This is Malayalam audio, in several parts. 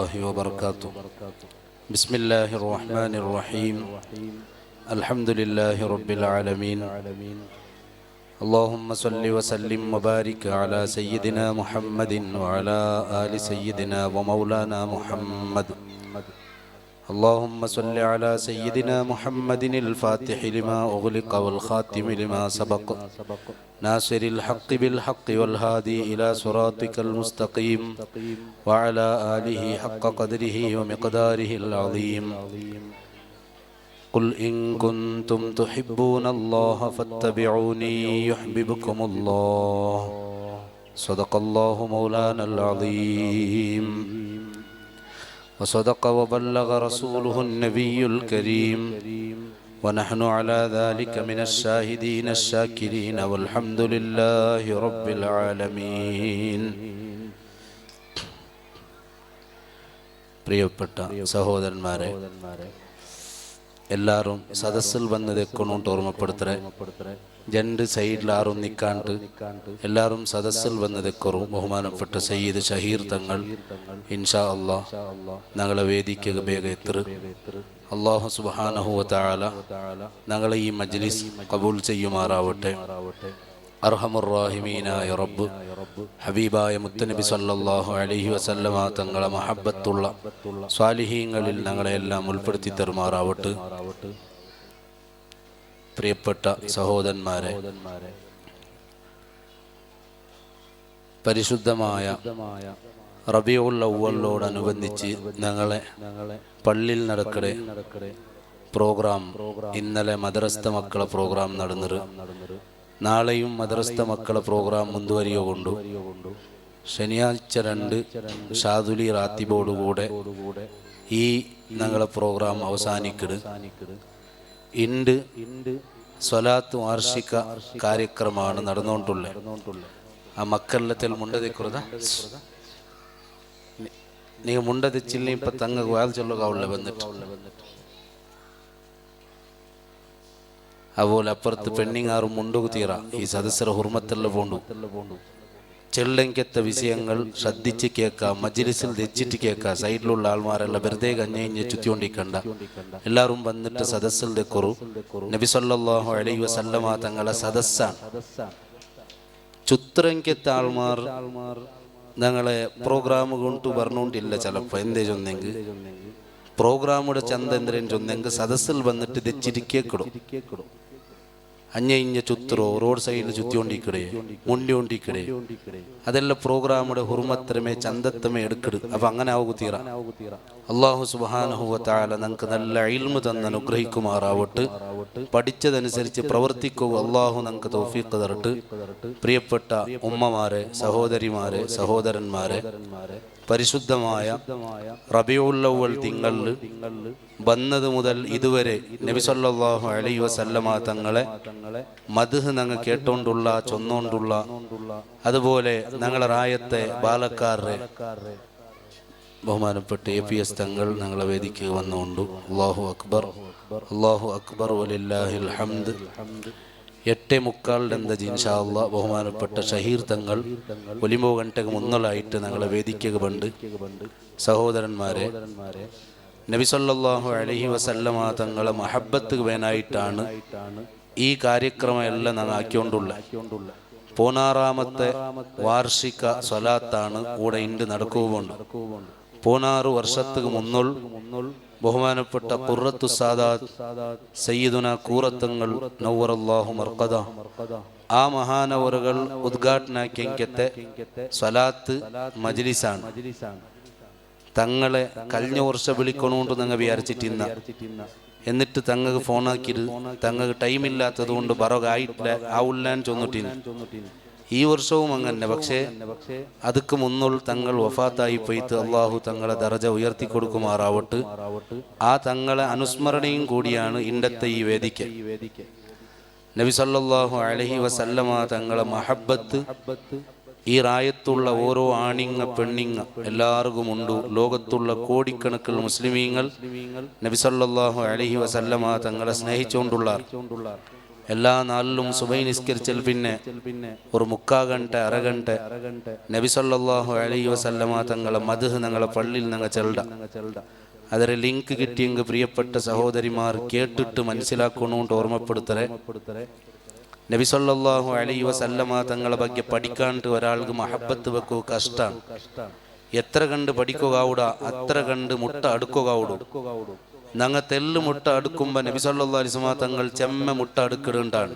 الله وبركاته. بسم الله الرحمن الرحيم. الحمد لله رب العالمين. اللهم صل وسلم وبارك على سيدنا محمد وعلى آل سيدنا ومولانا محمد. اللهم صل على سيدنا محمد الفاتح لما أغلق والخاتم لما سبق ناصر الحق بالحق والهادي إلى صراطك المستقيم وعلى آله حق قدره ومقداره العظيم. قل إن كنتم تحبون الله فاتبعوني يحببكم الله. صدق الله مولانا العظيم وصدق وبلغ رسوله النبي الكريم ونحن على ذلك من الشاهدين الشاكرين والحمد لله رب العالمين. പ്രിയപ്പെട്ട സഹോദരന്മാരെ, എല്ലാവരും സദസ്സിൽ വന്നതെക്കൊണ്ടും ഓർമ്മപ്പെടുത്തരെ. രണ്ട് സൈഡിലാറും നിൽക്കാണ്ട് എല്ലാവരും സദസ്സിൽ വന്നതെക്കുറും ബഹുമാനപ്പെട്ട സയ്യിദ് ഷഹീർ തങ്ങൾ ഇൻഷാ അള്ളാഹ് ഞങ്ങളെ വേദിക്ക് വേഗം എത്ര. അള്ളാഹു സുബ്ഹാനഹു വ തആല ഞങ്ങളെ ഈ മജ്ലിസ് ഖബൂൽ ചെയ്യുമാറാവട്ടെ. അർഹമുർ റഹീമീനായ റബ്ബ് ഹബീബായ മുത്തനബി സല്ലല്ലാഹു അലൈഹി വസല്ലമ തങ്ങളെ മഹബ്ബത്തുള്ള സ്വാലിഹീങ്ങളിൽ ഞങ്ങളെല്ലാം ഉൾപ്പെടുത്തി തരുമാറാവട്ടെ. പ്രിയപ്പെട്ട സഹോദരന്മാരെ, പരിശുദ്ധമായ റബീഉൽ അവ്വലിനോടനുബന്ധിച്ച് ഞങ്ങളെ പള്ളിയിൽ നടക്കടെ പ്രോഗ്രാം ഇന്നലെ മദ്രസ മക്കളെ പ്രോഗ്രാം നടന്നത്. നാളെയും മദ്രസ മക്കളെ പ്രോഗ്രാം മുൻവരിയോ കൊണ്ടു ശനിയാഴ്ച 2 ഷാദുലി റാത്തിബോടുകൂടെ ഈ ഞങ്ങളെ പ്രോഗ്രാം അവസാനിക്കട്. ഇണ്ട് സ്വലാത്ത് വാർഷിക കാര്യക്രമമാണ് നടന്നുകൊണ്ടുള്ളത്. ആ മക്കളത്തിൽ മുണ്ടതിക്കുറത നീ മുണ്ടതിച്ചില്ല ഇപ്പൊ തങ്ങ വാൽ ചൊല്ലുക വന്നിട്ട് അതുപോലെ അപ്പുറത്ത് പെണ്ണിങ്ങാറും മുണ്ടുക തീറ ഈ സദസ്സര ഹുർമത്തെല്ലാം പോണ്ടു. ചെള്ളെങ്കത്ത വിഷയങ്ങൾ ശ്രദ്ധിച്ച് കേൾക്കാം, മജ്ലിസിൽ തെച്ചിട്ട് കേൾക്കാം. സൈഡിലുള്ള ആൾമാരെല്ലാം വെറുതെ കഞ്ഞഞ്ഞ് ചുറ്റിക്കൊണ്ടിരിക്കണ്ട. എല്ലാവരും വന്നിട്ട് സദസ്സിൽ തെക്കുറു. നബി സല്ലല്ലാഹു അലൈഹി വസല്ലമ തങ്ങളെ സദസ്സാണ്. ചുത്രങ്കത്ത ആൾമാർ ഞങ്ങളെ പ്രോഗ്രാം കൊണ്ട് പറഞ്ഞുകൊണ്ടില്ല. ചിലപ്പോൾ എന്തേ ചൊന്നെങ്കിൽ പ്രോഗ്രാമുടെ ചന്ദന്ദ്രൻ ചൊന്നെങ്കിൽ സദസ്സിൽ വന്നിട്ട് തെച്ചിട്ട് കേൾക്കിടും. അഞ്ഞ ചുത്തറോ റോഡ് സൈഡിൽ ചുറ്റിക്കൊണ്ടിരിക്കടേ മുണ്ടിക്കൊണ്ടിരിക്കടേ അതെല്ലാം പ്രോഗ്രാമുടെ ഹുർമത്തരമേ ചന്തത്തമേ എടുക്കട്. അപ്പൊ അങ്ങനെ ആവുക തീറ. അല്ലാഹു സുബ്ഹാനഹു വ തആല നമുക്ക് നല്ല ഇൽമു തന്ന് അനുഗ്രഹിക്കുമാറാവട്ടെ. പഠിച്ചതനുസരിച്ച് പ്രവർത്തിക്കുക അല്ലാഹു നമുക്ക് തൗഫീഖ് തരട്ടെ. പ്രിയപ്പെട്ട ഉമ്മമാരെ, സഹോദരിമാരെ, സഹോദരന്മാരെ, പരിശുദ്ധമായ റബീഉൽ അവ്വൽ തിങ്കളിൽ വന്നത് മുതൽ ഇതുവരെ നബി സല്ലല്ലാഹു അലൈഹി വസല്ലമ തങ്ങളെ മദ്ഹ് ഞങ്ങൾ കേട്ടോണ്ടുള്ള ചൊന്നോണ്ടുള്ള, അതുപോലെ ഞങ്ങളെ റായത്തെ ബാലക്കാരെ ബഹുമാനപ്പെട്ട APS തങ്ങൾ ഞങ്ങളെ വേദിക്ക് വന്നുകൊണ്ടു. അല്ലാഹു അക്ബർ, അല്ലാഹു അക്ബർ വലില്ലാഹിൽ ഹംദ്. 8:45 എന്താ ഇൻഷാ അല്ലാഹ് ബഹുമാനപ്പെട്ട ഷഹീർ തങ്ങൾ ഒലിമ്പോ ഗಂಟೆಗೆ മുന്നലായിട്ട് ഞങ്ങളെ വേദിക്കുക ബണ്ട്. സഹോദരന്മാരെ, നബി സല്ലല്ലാഹു അലൈഹി വസല്ലമ തങ്ങളെ മഹബ്ബത്ത് വേനായിട്ടാണ് ഈ കാര്യക്രമം എല്ലാം ഞങ്ങൾ ആക്കിക്കൊണ്ടുള്ള 16ാമത്തെ വാർഷിക സ്വലാത്താണ് കൂടെ ഇണ്ട് നടക്കുവുണ്ട്. 16 വർഷത്തിന് മുന്നോൾ ബഹുമാനപ്പെട്ട ഖുർറത്തു സാദാത്ത് സയ്യിദുന കൂറത്തങ്ങൾ നവ്വറല്ലാഹു മർഖദ ആ മഹാനവറുകൾ ഉദ്ഘാടനാക്കിയത്തെ സ്വലാത്ത് മജ്ലിസാണ്. തങ്ങളെ കഴിഞ്ഞ വർഷം വിളിക്കണോണ്ട് ഞങ്ങൾ വിചാരിച്ചിട്ടിന്ന, എന്നിട്ട് തങ്ങൾക്ക് ഫോണാക്കിയത് തങ്ങൾക്ക് ടൈമില്ലാത്തത് കൊണ്ട് ബറകായിട്ടില്ല ആവുല്ലാൻ ചൊന്നിട്ടിന്. ഈ വർഷവും അങ്ങനെ. പക്ഷേ അതുക്ക് മുന്നോൾ തങ്ങൾ വഫാത്തായി പോയിട്ട് അള്ളാഹു തങ്ങളെ ദറജ ഉയർത്തി കൊടുക്കുമാറാവട്ടെ. ആ തങ്ങളെ അനുസ്മരണയും കൂടിയാണ് ഇന്നത്തെ ഈ വേദിക്ക്. നബി സല്ലല്ലാഹു അലൈഹി വസല്ലമ തങ്ങളെ മഹബ്ബത്ത് ഈ റായത്തുള്ള ഓരോ ആണിങ്ങ പെണ്ണിങ്ങ എല്ലാവർക്കും ഉണ്ട്. ലോകത്തുള്ള കോടിക്കണക്കിൽ മുസ്ലിമീങ്ങൾ നബി സല്ലല്ലാഹു അലൈഹി വസല്ലമ തങ്ങളെ സ്നേഹിച്ചുകൊണ്ടുള്ള എല്ലാ നാളിലും സുബൈ നിസ്കരിച്ചാൽ പിന്നെ ഒരു മുക്കാ ഗಂಟೆ അരഗಂಟೆ നബി സല്ലല്ലാഹു അലൈഹി വസല്ലമ തങ്ങളെ മദ്ഹ് ഞങ്ങളെ പള്ളിയിൽ ഞങ്ങൾ ചെൽഡ ಅದರ ಲಿಂಕ್ കിട്ടിയെങ്കിൽ പ്രിയപ്പെട്ട സഹോദരിമാർ കേട്ടിട്ട് മനസ്സിലാക്കണോണ്ട് ഓർമ്മപ്പെടുത്തരെ. നബി സല്ലല്ലാഹു അലൈഹി വസല്ലമ തങ്ങളെ ಬಗ್ಗೆ പഠിക്കാണ്ട് ഒരാൾക്ക് മഹബത്ത് വെക്കുക കഷ്ടാണ്. എത്ര കണ്ട് പഠിക്കുകയാവുട അത്ര കണ്ട് മുട്ട അടുക്കുകയാവുടു. ഞങ്ങ തെല്ല് മുട്ട അടുക്കുമ്പോൾ നബി സല്ലല്ലാഹു അലൈഹി വസല്ലമ തങ്ങൾ ചെമ്മ മുട്ട അടുക്കിടുണ്ടാണ്.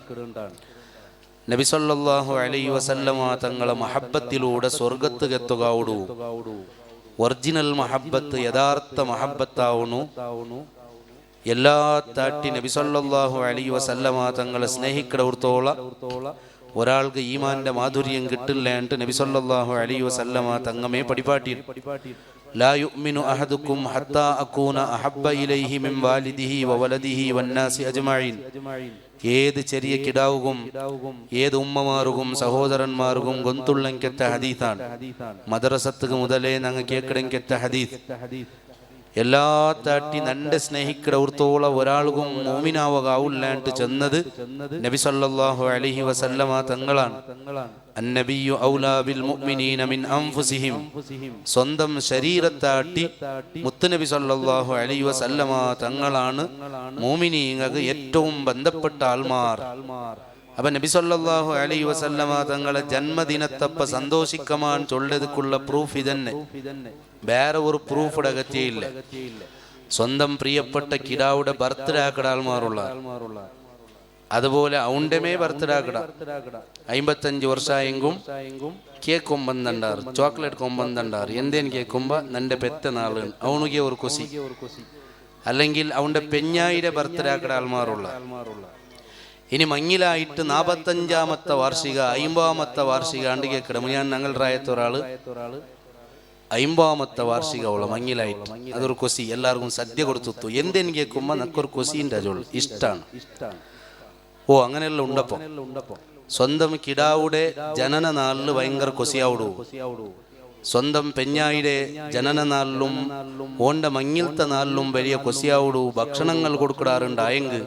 നബി സല്ലല്ലാഹു അലൈഹി വസല്ലമ തങ്ങളെ മഹബത്തിലൂടെ സ്വർഗത്തുകെത്തുകയാവുടു. ഒറിജിനൽ മഹബത്ത് യഥാർത്ഥ മഹബത്താവുന്നു. എല്ലാ താട്ടി നബി സല്ലല്ലാഹു അലൈഹി വസല്ലമ തങ്ങളെ സ്നേഹിക്കടത്തോളം ഒരാൾക്ക് ഈമാന്റെ മാധുര്യം കിട്ടില്ലാണ്ട് നബി സല്ലല്ലാഹു അലൈഹി വസല്ലമ തങ്ങമേ പഠിപ്പാട്ടി. ലാ യുഅ്മിനു അഹദുക്കും ഹത്താ അകൂന അഹബ്ബ ഇലൈഹി മിൻ വാലിദിഹി വവലദിഹി വന്നാസി അജ്മഈൻ. ഏത് ചെറിയ കിടാവുകും ഏത് ഉമ്മമാർക്കും സഹോദരന്മാർക്കും ഗൊന്തുള്ളെങ്കെത്ത ഹദീസാണ്. മദ്രസത്തുക്ക് മുതലേ ഞങ്ങൾ കേക്കടെങ്കെത്ത ഹദീസ്. എല്ലാ താട്ടി നന്റെ സ്നേഹിക്കടത്തോളം ഒരാൾക്കും മോമിനാവുകാവില്ലാണ്ട് ചെന്നത് നബി സല്ലല്ലാഹു അലൈഹി വസല്ലമ തങ്ങളാണ്. അന്നബിയു ഔലാ ബിൽ മുഅ്മിനീന മിൻ അൻഫുസിഹിം. സ്വന്തം ശരീരത്താട്ടി മുത്തുനബി സല്ലല്ലാഹു അലൈഹി വസല്ലമ തങ്ങളാണ് മുഅ്മിനീങ്ങൾക്ക് ഏറ്റവും ബന്ധപ്പെട്ട ആൾമാർ. അപ്പൊ നബി സല്ലല്ലാഹു അലൈഹി വസല്ലമ തങ്ങളെ ജന്മദിനത്തപ്പ സന്തോഷിക്കമാൻ ചൊല്ലതുക്കുള്ള പ്രൂഫ് ഇതന്നെ. വേറെ ഒരു പ്രൂഫ് അകത്തിയില്ല. സ്വന്തം പ്രിയപ്പെട്ട കിടാവുടെ ബർത്ത്ഡേ ആക്കട ആൾമാറുള്ള അതുപോലെ ഔണ്ടമേ ബർത്ത്ഡേ ആക്കട 55 ವರ್ಷായെങ്കും കേക്ക് കൊമ്പന്തണ്ടാർ, ചോക്ലേറ്റ് കൊമ്പന്തണ്ടാർ. എന്തേന് കേൾക്കുമ്പോ നന്റെ പെത്ത നാള് അവനുകെ ഒരു കൊസി. അല്ലെങ്കിൽ അവന്റെ പെഞ്ഞായിയുടെ ബർത്ത്ഡേ ആക്കട ആൾമാറുള്ള. ഇനി മങ്ങിലായിട്ട് 45ാമത്തെ വാർഷിക 50ാമത്തെ വാർഷിക ആണ്ട് കേൾക്കണം. ഞാൻ ഞങ്ങളുടെ പ്രായത്തൊരാള് 50ാമത്തെ വാർഷികമുള്ള മങ്ങിലായിട്ട് അതൊരു കൊസി എല്ലാവർക്കും സദ്യ കൊടുത്തു. എന്തെന്ന് കേൾക്കുമ്പോ നക്കൊരു കൊസിൻ്റെ അജോൾ ഇഷ്ടാണ്. ഓ അങ്ങനെയല്ല ഉണ്ടപ്പോ സ്വന്തം കിടാവുടെ ജനന നാളില് ഭയങ്കര കൊസിയാവിടൂ. സ്വന്തം പെഞ്ഞായിയുടെ ജനന നാളിലും ഓണ്ട മങ്ങിലത്തെ നാളിലും വലിയ കൊസിയാവിടൂ. ഭക്ഷണങ്ങൾ കൊടുക്കിടാറുണ്ടായെങ്കിൽ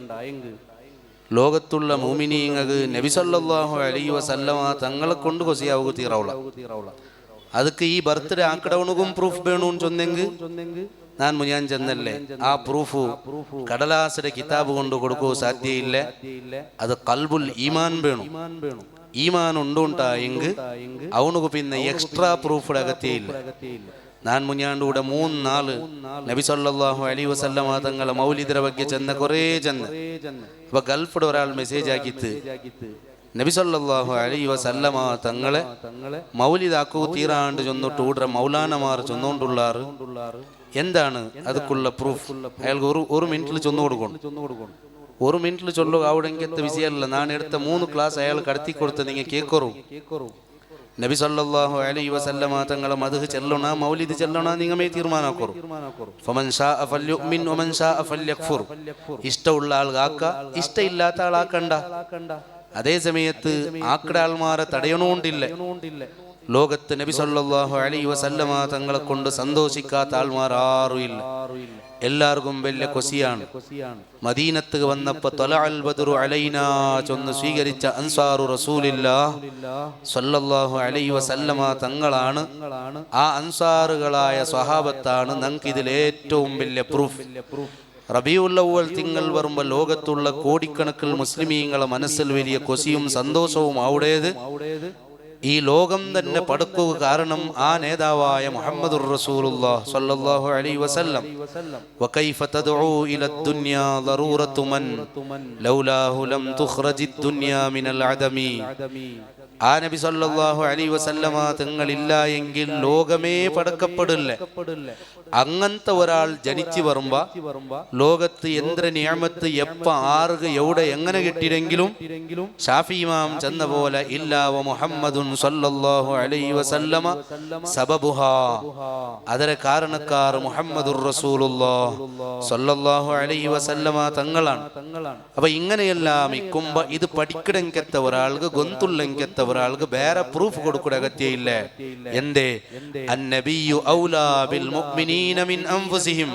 ലോകത്തുള്ള മുഅ്മിനീങ്ങൾക്ക് നബി സല്ലല്ലാഹു അലൈഹി വസല്ലമ തങ്ങളെ കൊണ്ട് കൊസിയാവുക തീറാവുള്ള. ಅದಕ್ಕೆ ಈ ಬರ್ತ್ಡೇ ಆಕಡವನಿಗೂ ಪ್ರೂಫ್ ಬೇಣು ಚೊಂದೆಂಗ್ ನಾನು ಮುಯಾನ್ ಚೆನ್ನಲ್ಲೇ ಆ ಪ್ರೂಫು ಕಡಲಾಸರ ಕಿತಾಬು ಕೊಂಡು ಕೊಡಕೋ ಸಾಧ್ಯ ಇಲ್ಲ. ಅದು ಕಲ್ಬುಲ್ ಈಮಾನ್ ಬೇಣು. ಈಮಾನ್ ಉಂಟುಂಟ ಹೆಂಗ್ ಅವನಿಗೂ ಪಿನ್ನ ಎಕ್ಸ್ಟ್ರಾ ಪ್ರೂಫ್ ಅಗತ್ಯ ಇಲ್ಲ. ನಾನು ಮುഞ്ഞാണ്ട് കൂടെ 3-4 നബി സല്ലല്ലാഹു അലൈഹി വസല്ലമ തങ്ങളെ മൗലിദിന്റെ ಬಗ್ಗೆ ചെന്ന കുറേ ചെന്ന. അപ്പൊ ഗൾഫിൽ ഒരാൾ മെസ്സേജ് ആക്കിത്ത് നബി സല്ലല്ലാഹു അലൈഹി വസല്ലമ തങ്ങളെ മൗലിദാക്കൂ തീരാണ്ട് ചൊന്നിട്ട് ഊടറെ മൗലാനമാർ ചൊന്നുകൊണ്ടുള്ളാറ്. എന്താണ് അതുക്കുള്ള പ്രൂഫ്? അയാൾക്ക് ഒരു മിനിറ്റിൽ ചൊന്നു കൊടുക്കണം. 1 മിനിറ്റിൽ ചൊല്ലുക അവിടെ എങ്കത്തെ വിഷയമല്ല. ഞാൻ എടുത്ത 3 ക്ലാസ് അയാൾ കടത്തി കൊടുത്ത് നിങ്ങൾ കേക്കറു. നബി സല്ലല്ലാഹു അലൈഹി വസല്ലമ തങ്ങളെ മദ്ഹ് ചെല്ലണ മൗലിദ് ചെല്ലണ നിങ്ങമേ തീരുമാനാക്കറു. ഫമൻ ശാഅ ഫല്യുമിൻ വമൻ ശാഅ ഫല്യക്ഫുർ. ഇഷ്ടമുള്ള ആൾക്കാക്ക, ഇഷ്ടമില്ലാത്ത ആളാക്കണ്ട. അതേ സമയത്ത് ആക്കട ആൾമാരെ തടയണോണ്ടില്ല. ലോകത്ത് നബി സല്ലല്ലാഹു അലൈഹി വസല്ലമ തങ്ങളെ കൊണ്ട് സന്തോഷിക്കാത്ത ആൾമാർ ആരും ഇല്ല. എല്ലാവർക്കും വലിയ കൊസിയാണ്. മദീനത്ത് വന്നപ്പോ ത്വലഅൽ ബദ്റു അലൈനാ ചൊന്ന് സ്വീകരിച്ച അൻസാറു റസൂലില്ലാഹ് സല്ലല്ലാഹു അലൈഹി വസല്ലമ തങ്ങളാണ്. ആ അൻസാറുകളായ സ്വഹാബത്താണ് ഞങ്ങൾക്ക് ഇതിൽ ഏറ്റവും വലിയ പ്രൂഫ്. റബീഉൽ അവ്വൽ തിങ്കൾ വരുമ്പോൾ ലോകത്തുള്ള കോടിക്കണക്കിൽ മുസ്ലിമീങ്ങളെ മനസ്സിൽ വലിയ കൊസിയും സന്തോഷവും അവിടേത്. ഈ ലോകം തന്നെ പടുക്കുക കാരണം ആ നേതാവായ മുഹമ്മദുർ റസൂലുള്ളാഹി സ്വല്ലല്ലാഹു അലൈഹി വസല്ലം. വകൈഫ തദ്ഉ ഇല ദുനിയാ ദറൂറത്തു മൻ ലൗലാഹു ലം തുഖ്റജിദ് ദുനിയാ മിനൽ അദമി. ആ നബി സല്ലല്ലാഹു അലൈഹി വസല്ലമ തങ്ങളില്ല എങ്കിൽ ലോകമേ പടക്കപ്പെടില്ല. അങ്ങനത്തെ ഒരാൾ ജനിച്ചു വരുമ്പോ ലോകത്ത് എന്ത്ര നിഅമത്ത് എപ്പ ആറുക എവിടെ എങ്ങനെ കിട്ടിയെങ്കിലും ഷാഫി ഇമാം ചെന്ന പോലെ ഇല്ലാ വ മുഹമ്മദുൻ സല്ലല്ലാഹു അലൈഹി വസല്ലമ സബബുഹാ. അതര കാരണക്കാർ മുഹമ്മദുർ റസൂലുള്ളാഹി സല്ലല്ലാഹു അലൈഹി വസല്ലമ തങ്ങളാണ്. അപ്പൊ ഇങ്ങനെയെല്ലാം ഇക്കുമ്പോ ഇത് പഠിക്കടെങ്കത്ത ഒരാൾക്ക് ഗൊന്തുള്ളെങ്കത്ത ഒരാൾക്ക് വേറെ പ്രൂഫ് കൊടുക്കുക അകത്യയില്ല. എന്തേ? അന്നബിയു ഔലാ ബിൽ മുഅ്മിനീന മിൻ അൻഫുസിഹിം.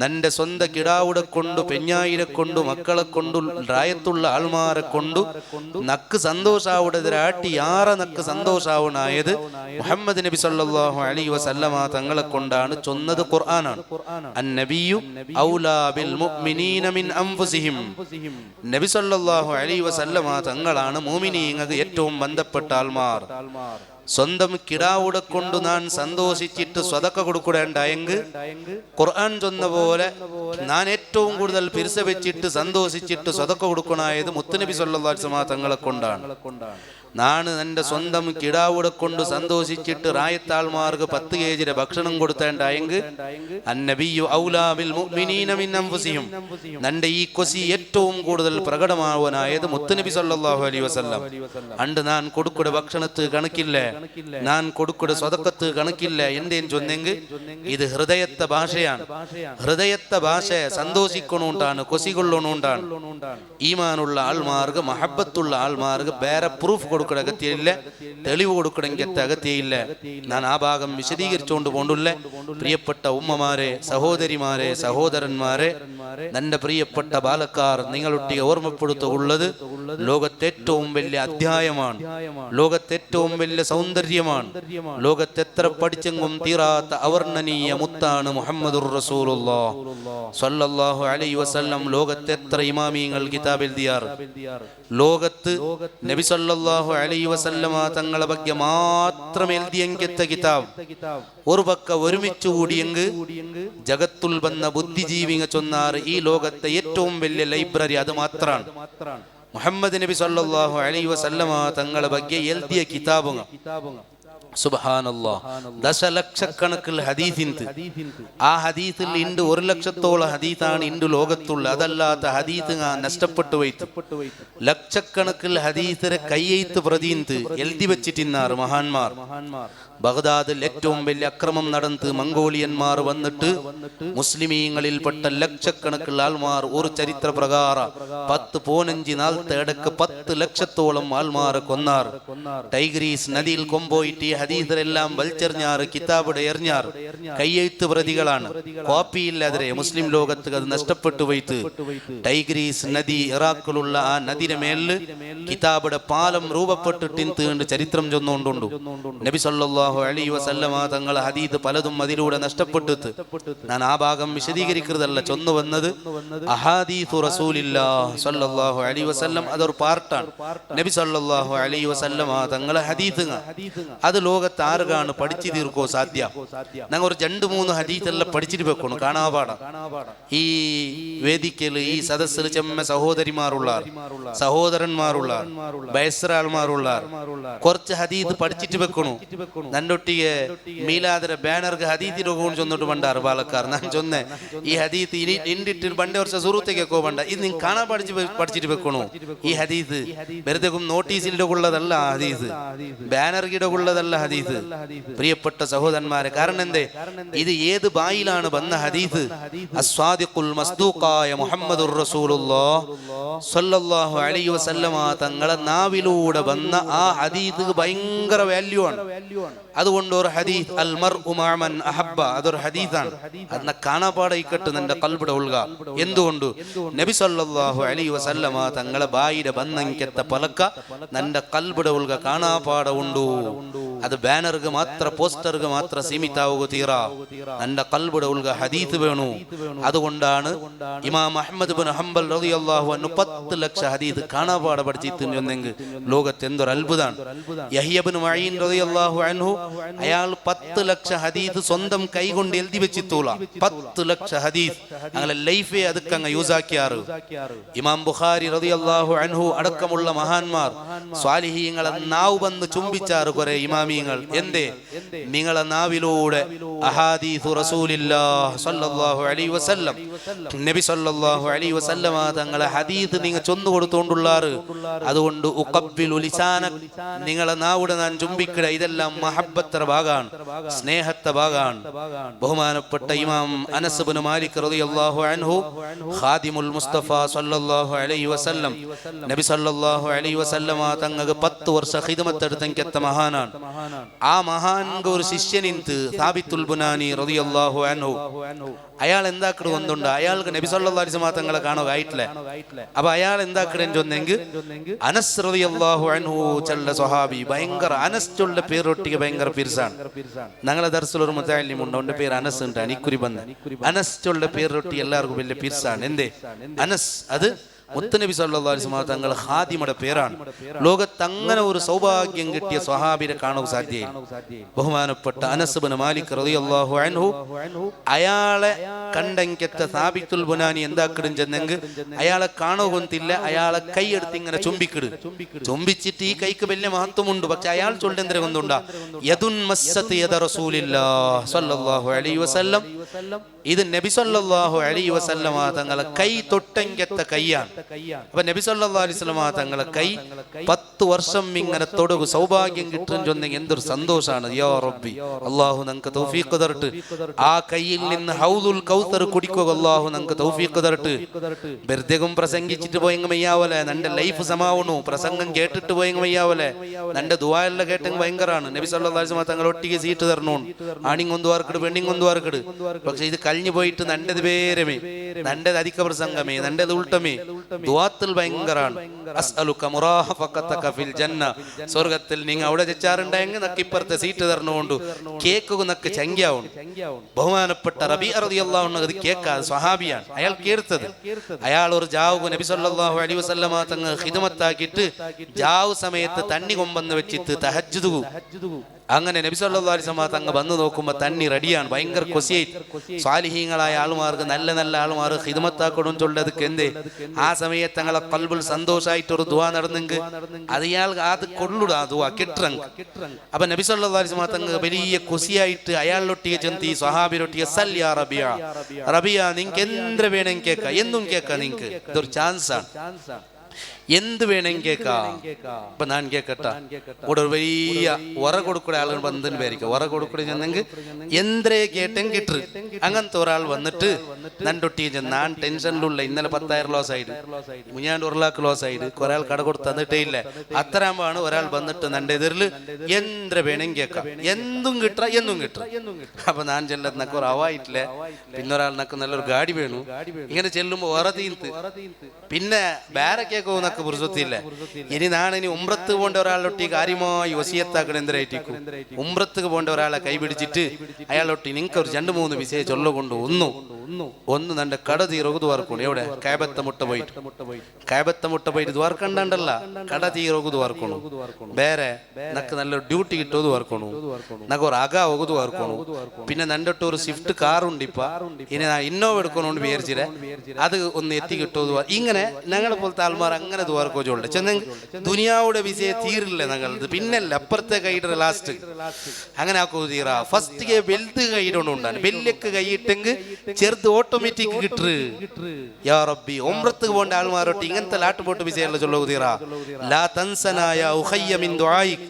നന്റെ സ്വന്തം കിടാവുടെ കൊണ്ടു പെഞ്ഞായിരെ കൊണ്ടു മക്കളെ കൊണ്ടു റായത്തുള്ള ആൾമാരെ കൊണ്ടു നക്ക് സന്തോഷാവുടതിരാട്ടി യാറെ നക്ക് സന്തോഷാവണായത് മുഹമ്മദ് നബി സല്ലല്ലാഹു അലൈഹി വസല്ലമ തങ്ങളെ കൊണ്ടാണ് ചൊന്നത്. ഖുർആനാണ്. അന്നബിയു ഔലാ ബിൽ മുഅ്മിനീന മിൻ അൻഫുസിഹിം. നബി സല്ലല്ലാഹു അലൈഹി വസല്ലമ തങ്ങളാണ് മുഅ്മിനീങ്ങൾക്ക് ഏറ്റവും ബന്ധപ്പെട്ട ആൾമാർ. സ്വന്തം കിടാവുടെ കൊണ്ട് ഞാൻ സന്തോഷിച്ചിട്ട് സ്വതക്ക കൊടുക്കൂടേണ്ടായെങ്കിൽ ഖുർആൻ ചൊന്ന പോലെ ഞാൻ ഏറ്റവും കൂടുതൽ പിരിസ വെച്ചിട്ട് സന്തോഷിച്ചിട്ട് സ്വതക്ക കൊടുക്കണായത് മുത്തുനബി സല്ലല്ലാഹു അലൈഹി വസല്ലം തങ്ങളെ കൊണ്ടാണ്. നാണ് എൻ്റെ സ്വന്തം കിടാവുടെ കൊണ്ട് സന്തോഷിച്ചിട്ട് റായത്താൾമാർക്ക് 10 കേജിയുടെ ഭക്ഷണം കൊടുത്തേണ്ടായെങ്കിൽ അന്നബിയു ഔലാ ബിൽ മുഅ്മിനീന മിൻ അൻഫുസിഹിം. നന്റെ ഈ കൊസി ഏറ്റവും കൂടുതൽ പ്രകടമാവാനായത് മുത്തുനബി സല്ലല്ലാഹു അലൈഹി വസല്ലം. അണ്ട് ഞാൻ കൊടുക്കുന്ന ഭക്ഷണത്ത് കണക്കില്ല, ഞാൻ കൊടുക്കുന്ന സ്വതക്കത്ത് കണക്കില്ല. എന്തേന്ന് ചൊന്നെങ്കിൽ ഇത് ഹൃദയത്തെ ഭാഷയാണ്. ഹൃദയത്തെ ഭാഷ സന്തോഷിക്കണോണ്ടാണ്, കൊസികൊള്ളണോണ്ടാണ്. ഈമാനുള്ള ആൾമാർക്ക് മഹബത്തുള്ള ആൾമാർക്ക് വേറെ പ്രൂഫ് കൊടുക്കുന്ന അകത്യയില്ല, തെളിവ് കൊടുക്കണമെങ്കിൽ അകത്യയില്ല. ഞാൻ ആ ഭാഗം വിശദീകരിച്ചുകൊണ്ട് പോണ്ടില്ല. പ്രിയപ്പെട്ട ഉമ്മമാരെ, സഹോദരിമാരെ, സഹോദരന്മാരെ, നന്റെ പ്രിയപ്പെട്ട ബാലക്കാർ, നിങ്ങളൊട്ടിಗೆ ഓർമ്മപ്പെടുത്തുള്ളത് ലോകത്തെ ഏറ്റവും വലിയ അധ്യായമാണ്, ലോകത്തെ ഏറ്റവും വലിയ സൗന്ദര്യമാണ്, ലോകത്തെ എത്ര പഠിച്ചെങ്കും തീരാത്ത അവർണ്ണനീയ മുത്താണ് മുഹമ്മദുർ റസൂലുള്ളാഹ് സ്വല്ലല്ലാഹു അലൈഹി വസല്ലം. ലോകത്തെ എത്ര ഇമാമിയങ്ങൾ കിതാബ് എഴുതിയാർ. ലോകത്ത് നബി സല്ലല്ലാഹു അലൈഹി വസല്ലമ തങ്ങളെ ಬಗ್ಗೆ മാത്രം എഴുതിയെങ്കിത്ത കിതാബ് ഒരു പക്ക ഒരുമിച്ച് കൂടിയെങ്കിൽ ജഗത്തുൽ വന്ന ബുദ്ധിജീവിങ്ങ ചൊന്നാറ് ഈ ലോകത്തെ ഏറ്റവും വലിയ ലൈബ്രറി അത് മാത്രമാണ്. മുഹമ്മദ് നബി സല്ലല്ലാഹു അലൈഹി വസല്ലമ തങ്ങളെ ಬಗ್ಗೆ എഴുതിയ കിതാബുങ്ങ സുബ്ഹാനല്ലാഹ് ദശലക്ഷക്കണക്കിൽ ഹദീസിന്ത്. ആ ഹദീസിൽ ഇണ്ട് 1 ലക്ഷത്തോളം ഹദീസാണ് ഇണ്ട് ലോകത്തുള്ള. അതല്ലാത്ത ഹദീസ് നഷ്ടപ്പെട്ടു പോയിട്ട് ലക്ഷക്കണക്കിൽ ഹദീസിനെ കയ്യെഴുത്ത് പ്രതീന്ത് എഴുതി വെച്ചിട്ടിന്നാറ് മഹാന്മാർ. ബഗ്ദാദിൽ ഏറ്റവും വലിയ അക്രമം നടന്ന് മംഗോളിയന്മാർ വന്നിട്ട് മുസ്ലിമീങ്ങളിൽപ്പെട്ട ലക്ഷക്കണക്കിൽ ആൾമാർ ഒരു ചരിത്ര പ്രകാരം 10-15 നാളത്തെ ഇടക്ക് 10 ലക്ഷത്തോളം ആൾമാർ കൊന്നാർ. ടൈഗ്രീസ് നദിയിൽ കൊമ്പോയിട്ട് ഹദീസരെല്ലാം വലിച്ചെറിഞ്ഞാറ്, കിതാബിടെ എറിഞ്ഞാറ്. കയ്യെഴുത്ത് പ്രതികളാണ്, കോപ്പിയില്ലാതെ മുസ്ലിം ലോകത്ത് അത് നഷ്ടപ്പെട്ടു പോയിട്ട് ടൈഗ്രീസ് നദി ഇറാഖിലുള്ള ആ നദിയുടെ മേലില് കിതാബിടെ പാലം രൂപപ്പെട്ടിട്ട് ചരിത്രം ചൊന്നുകൊണ്ടുണ്ട്. നബി സല്ലല്ലാഹു അലൈഹി വസല്ലമ തങ്ങൾ ഹദീസ് പലതും അതിലൂടെ നഷ്ടപ്പെട്ടിട്ട് ഞാൻ ആ ഭാഗം വിശദീകരിക്കുന്നതല്ല. ചൊന്നു വന്നത് അഹാദീസു റസൂലില്ലാഹി സ്വല്ലല്ലാഹു അലൈഹി വസല്ലം അതൊരു പാർട്ടാണ്. നബി സല്ലല്ലാഹു അലൈഹി വസല്ലമ തങ്ങളെ ഹദീസുങ്ങ അത് ലോകത്ത് ആർക്കാണ് പഠിച്ചു തീർക്കോ സാധ്യ. ഞങ്ങൾ ഒരു 2-3 ഹദീസെല്ലാം പഠിച്ചിട്ട് വെക്കണം, കാണാപാടാം. ഈ വേദിക്കല് ഈ സദസ്സിൽ ചെമ്മ സഹോദരിമാരുള്ള സഹോദരന്മാരുള്ള ബയസ്രാൾമാരുള്ള കുറച്ച് ഹദീസ് പഠിച്ചിട്ട് വെക്കണു. നന്നൊട്ടിಗೆ മീലാദര ಬ್ಯಾನರ್ಗೆ ಹದೀತಿ ರೋಗವನ್ನು ಚೊಂದೊಟ್ಟು ಬಂಡಾರ ಬಾಲಕಾರ. ನಾನು ಚೊನ್ನೆ ಈ ಹದೀತಿ ಇಂಡಿಟ್ಟು ಬಂಡೆ ವರ್ಷ ಸುರುತೆಗೆ ಹೋಗಬಂಡ ಇದು ನಿಂಗೆ ಕಾಣ പഠിച്ചിട്ട് ഈ ഹദീസ് വെറുതെ നോട്ടീസ് ഇടകൊള്ളതല്ല ഹദീസ്, ബാനർ ഇടകൊള്ളതല്ല ഹദീസ്. പ്രിയപ്പെട്ട സഹോദരന്മാരെ, കാരണം എന്തേ ഇത് ഏത് ബായിലാണ് വന്ന ഹദീസ്? അസ്വാദിഖുൽ മസ്ദൂഖായ മുഹമ്മദുർ റസൂലുള്ളാഹി സ്വല്ലല്ലാഹു അലൈഹി വസല്ലമ തങ്ങളെ നാവിലൂടെ വന്ന ആ ഹദീസ് ഭയങ്കര വാല്യൂ ആണ്. അതുകൊണ്ട് ഒരു ഹദീസ് അൽ മർഉ മഅ മൻ അഹബ്ബ അതൊരു ഹദീസാണ്. അതിനെ കാണാപാടയിക്കട്ട് നിന്റെ കൽബിടെ ഉൾക. എന്തുകൊണ്ട്? നബി സല്ലല്ലാഹു അലൈഹി വസല്ലമ തങ്ങളെ ബായിടെ ബന്നങ്കെത്ത പലക്ക നിന്റെ കൽബിടെ ഉൾക കാണാപാട ഉണ്ടു. അത് ബാനർക്ക് മാത്ര പോസ്റ്റർക്ക് മാത്ര സീമിതാവുക തീറ. നിന്റെ കൽബിടെ ഉൾക ഹദീസ് വേണു. അതുകൊണ്ടാണ് ഇമാം അഹ്മദ് ഇബ്നു ഹംബൽ റളിയല്ലാഹു അൻഹു 10 ലക്ഷം ഹദീസ് കാണാപാട പഠിച്ചിട്ടുണ്ടെങ്കിൽ ലോകത്ത് എന്തൊരു അത്ഭുതമാണ്. യഹ്യ ഇബ്നു മഈൻ റളിയല്ലാഹു അൻഹു അയാൾ 10 ലക്ഷം ഹദീസ് സ്വന്തം കൈകൊണ്ട് എഴുതി വെച്ചിട്ടൂല. 10 ലക്ഷം ഹദീസ് അങ്ങനെ ലൈഫേ അതൊക്കെ യൂസ് ആക്കിയാറ്. ഇമാം ബുഖാരി റളിയല്ലാഹു അൻഹു അടക്കമുള്ള മഹാന്മാർ സ്വാലിഹീങ്ങളെ നാവ് വന്ന് ചുംബിച്ചാറ് കുറെ ഇമാമിയങ്ങൾ. ഇമാമിങ്ങൾ എന്തേ നിങ്ങളെ നാവിലൂടെ അഹാദീസു റസൂലില്ലാഹി സ്വല്ലല്ലാഹു അലൈഹി വസല്ലം നബി സ്വല്ലല്ലാഹു അലൈഹി വസല്ലമ തങ്ങളെ ഹദീസ് നിങ്ങൾ ചൊന്നു കൊടുത്തോണ്ടുള്ളാറ്. അതുകൊണ്ട് ഉഖബ്ബിലു ലിസാനക് നിങ്ങളെ നാവുടെ ഞാൻ ചുംബിക്കട. ഇതെല്ലാം മഹബ്ബത്തറ ഭാഗാണ്, സ്നേഹത്തെ ഭാഗാണ്. ബഹുമാനപ്പെട്ട ഇമാം അനസ് ഇബ്നു മാലിക് റളിയല്ലാഹു അൻഹു ഖാദിമുൽ മുസ്തഫ സ്വല്ലല്ലാഹു അലൈഹി വസല്ലം നബി സ്വല്ലല്ലാഹു അലൈഹി വസല്ലമ തങ്ങൾക്ക് 10 വർഷം ഖിദ്മത്ത് എടുത്തെത്ത മഹാനാണ്. ആ മഹാൻക്ക് ഒരു ശിഷ്യനിന്ത് സാബിത്തുൽ ബുനാനി റളിയല്ലാഹു അൻഹു. അയാൾ എന്താക്കട് വന്നുണ്ട്, അയാൾക്ക് നബി സല്ലല്ലാഹു അലൈഹി വസല്ലം തങ്ങളെ കാണുക ആയിട്ടില്ല. അപ്പൊ അയാൾ എന്താക്കടൻ ചൊന്നെങ്കിൽ അനസ് റളിയല്ലാഹു അൻഹു ചൊല്ല സ്വഹാബി ഭയങ്കര അനസ് ചൊല്ല പേരൊട്ടിക്ക് ഭയങ്കര പിർസാണ്. ഞങ്ങളെ ദർസിൽ ഒരു മുതഅല്ലിം ഉണ്ട്, അവന്റെ പേര് അനസ് ഉണ്ട്. അനിക്കുരി ബന്ന അനസ് ചൊല്ല പേരൊട്ടി എല്ലാവർക്കും വലിയ പിർസാണ്. എന്തേ അനസ്? അത് മുത്തനബി സല്ലല്ലാഹു അലൈഹി വസല്ലം തങ്ങൾ ഖാദിമയുടെ പേരാണ്. ലോകത്ത് അങ്ങനെ ഒരു സൗഭാഗ്യം കിട്ടിയ സ്വഹാബിനെ കാണുക സാധ്യമാണ്. ബഹുമാനപ്പെട്ട അനസ് ഇബ്നു മാലിക് റളിയല്ലാഹു അൻഹു അയാളെ കണ്ടെങ്കത്തെ സാബിത്തുൽ ബുനാനി എന്താക്കിടും ചെന്നെങ്കിൽ അയാളെ കാണുകൊന്നില്ല, അയാളെ കൈ എടുത്ത് ഇങ്ങനെ ചുംബിക്കിട്. ചുംബിച്ചിട്ട് ഈ കൈക്ക് വലിയ മഹത്വമുണ്ട്. പക്ഷെ അയാൾ ചൊല്ലുന്നതിനെ കൊണ്ടുണ്ടാ യദുൻ മസ്സത്ത് യദ റസൂലില്ലാഹി സ്വല്ലല്ലാഹു അലൈഹി വസല്ലം. ഇത് നബി സല്ലല്ലാഹു അലൈഹി വസല്ലമ തങ്ങളെ കൈ തൊട്ടെങ്കത്തെ കൈയാണ്. അപ്പൊ നബി സല്ലല്ലാഹു അലൈഹി വസല്ലമ തങ്ങളെ കൈ 10 വർഷം ഇങ്ങനെ തൊടുക സൗഭാഗ്യം കിട്ടും ചൊന്നെങ്കിൽ എന്തൊരു സന്തോഷാണ്. യാ റബ്ബി, അല്ലാഹു നമുക്ക് തൗഫീഖ് തരട്ടെ. ആ കൈയിൽ നിന്ന് ഹൗദുൽ കൗസർ കുടിക്കുക അല്ലാഹു നമുക്ക് തൗഫീഖ് തരട്ടെ. വെറുതെയും പ്രസംഗിച്ചിട്ട് പോയെങ്കിൽ മയ്യാവലെ നന്റെ ലൈഫ് സമാവണു. പ്രസംഗം കേട്ടിട്ട് പോയെങ്കിൽ മയ്യാവലെ നന്റെ ദുആയെല്ലാം കേട്ടെങ്കിൽ ഭയങ്കരാണ്. നബി സല്ലല്ലാഹു അലൈഹി വസല്ലമ തങ്ങൾ ഒട്ടിಗೆ സീറ്റ് തരണു. ആണിങ്ങൊന്നു വാർക്കിട് പെണ്ണിങ്ങൊന്നു വാർക്കിട്. പക്ഷെ ഇത് കഴിഞ്ഞു പോയിട്ട് നന്റേത് പേരമേ, നന്റേത് അധിക പ്രസംഗമേ, നന്റേത് ഉൾട്ടമേ. ദുആത്തിൽ ഭയങ്കരാണ്. അസ്അലുക മുറാഫഖതക ഫിൽ ജന്ന. സ്വർഗ്ഗത്തിൽ നിങ്ങൾ അവിടെ ചെച്ചാറുണ്ടെങ്കിൽ നക്ക് ഇപ്പുറത്തെ സീറ്റ് തരണുകൊണ്ട് കേക്ക് നക്ക് ചങ്ക്യാവും. ബഹുമാനപ്പെട്ട റബീഅ റളിയല്ലാഹു അൻഹു അത് കേൾക്കാതെ സ്വഹാബിയാണ്. അയാൾ കേൾത്തത് അയാൾ ഒരു ജാവു നബി സല്ലല്ലാഹു അലൈഹി വസല്ലമ തങ്ങൾ ഖിദ്മത്താക്കിയിട്ട് ജാവു സമയത്ത് തണ്ണി കൊമ്പന്ന് വെച്ചിട്ട് തഹജ്ജുദ്. അങ്ങനെ നബി സല്ലല്ലാഹു അലൈഹി വസല്ലം തങ്ങൾ വന്ന് നോക്കുമ്പോൾ തണ്ണി റെഡിയാണ്. ഭയങ്കര കൊസിയായി സ്വാലിഹീങ്ങളായ ആളുമാർക്ക് നല്ല നല്ല ആളുമാർ ഖിദ്മത്താക്കണം ചൊല്ലതൊക്കെ എന്തേ ആ സമയത്ത് തങ്ങളെ ഖൽബിൽ സന്തോഷമായിട്ടൊരു ദുആ നടന്നെങ്കിൽ അത് ഇയാൾ അത് കൊള്ളുടാ ദുആ കിട്ടറങ്. അപ്പൊ നബി സല്ലല്ലാഹു അലൈഹി വസല്ലം തങ്ങൾ വലിയ കൊസിയായിട്ട് അയാളൊട്ടിയെ ചെന്തി സ്വഹാബിരൊട്ടിയെ സല്ലി യാ റബിയ, റബിയ നിങ്ങൾക്ക് എന്ത് വേണം കേൾക്കാം, എന്നും കേൾക്കാം. നിങ്ങൾക്ക് ഇതൊരു ചാൻസാണ്, എന്ത് വേണമെങ്കിൽ കേൾക്കാം. ഇപ്പൊ ഞാൻ കേക്കട്ട ഇവിടെ ഒരു വലിയ ഉറ കൊടുക്കുന്ന ആളുകൾ വന്നതിന് പേരിക്കും ഉറ കൊടുക്കുക ചെന്നെങ്കിൽ എന്തേ കേട്ടെങ്കിൽ കിട്ടു. അങ്ങനത്തെ ഒരാൾ വന്നിട്ട് നണ്ടൊട്ടി ഞാൻ ടെൻഷനിലുള്ള ഇന്നലെ 10,000 ലോസ് ആയിട്ട് മുഞ്ഞാണ്ട് 1 ലക്ഷം ലോസ് ആയിട്ട് കുറെ ആൾ കട കൊടുത്ത് തന്നിട്ടേ ഇല്ല. അത്തരമാണ് ഒരാൾ വന്നിട്ട് നന്റെ എതിരിൽ എന്ത് വേണമെങ്കിൽ കേൾക്കാം, എന്തും കിട്ട എന്നും കിട്ടും. അപ്പൊ ഞാൻ ചെല്ലന്നൊക്കെ ഒരു അവായിട്ടില്ല. പിന്നെ ഒരാളിനൊക്കെ നല്ലൊരു ഗാഡി വേണു. ഇങ്ങനെ ചെല്ലുമ്പോ ഉറ തീർത്ത് പിന്നെ വേറെ കേൾക്കുന്ന പുരുഷത്തില്ല. ഇനി നാണിനി ഉംറത്ത് പോണ്ട ഒരാളൊട്ടി കാര്യമായി വസിയത്താക്കണം. എന്തരായിട്ടിക്കും ഉംറത്ത് പോണ്ട ഒരാളെ കൈപിടിച്ചിട്ട് അയാളൊട്ടി നിങ്ങൾക്ക് ഒരു 2-3 വിഷയം ചൊല്ലുകൊണ്ട് ഒന്ന് നന്റെ കട തീരൊകുത് വാർക്കണം. എവിടെ കാബത്തെ മുട്ട പോയിട്ട് ദ്വാർക്കണ്ടല്ല, കട തീരൊകുത് വാർക്കണം. വേറെ നക്ക് നല്ലൊരു ഡ്യൂട്ടി കിട്ടുന്നത് വാർക്കണു. നക്ക് ഒരു അക ഒകുത് വാർക്കണു. പിന്നെ നന്റെ ഒരു സ്വിഫ്റ്റ് കാറുണ്ട്. ഇപ്പ ഇനി ഇന്നോവ എടുക്കണോണ്ട് വിചാരിച്ചില്ലേ അത് ഒന്ന് എത്തി കിട്ടുന്നത്. ഇങ്ങനെ ഞങ്ങളെ പോലത്തെ ആൾമാർ അങ്ങനെ ദ്വാർക്കോച്ചുണ്ട് ചെന്നെങ്കിൽ ദുനിയാവുടെ വിഷയം തീരില്ല ഞങ്ങളത്. പിന്നല്ല അപ്പുറത്തെ കൈയിട ലാസ്റ്റ് അങ്ങനെ ആക്കോ തീറ. ഫസ്റ്റ് വലുത് കൈയിടൊണ്ടാണ്. വലിയക്ക് കൈയിട്ടെങ്കിൽ ചെറുത് ഓട്ടോമാറ്റിക് കിട്ടു. യാ റബ്ബി, ഉംറത്ത് പോണ്ട ആൾമാരോട്ട് ഇങ്ങനത്തെ ലാട്ടുപോട്ട് വിഷയമുള്ള ചൊല്ലു തീറ. ലാ തൻസനായ ഉഖയ്യ മിൻ ദുആയിക്.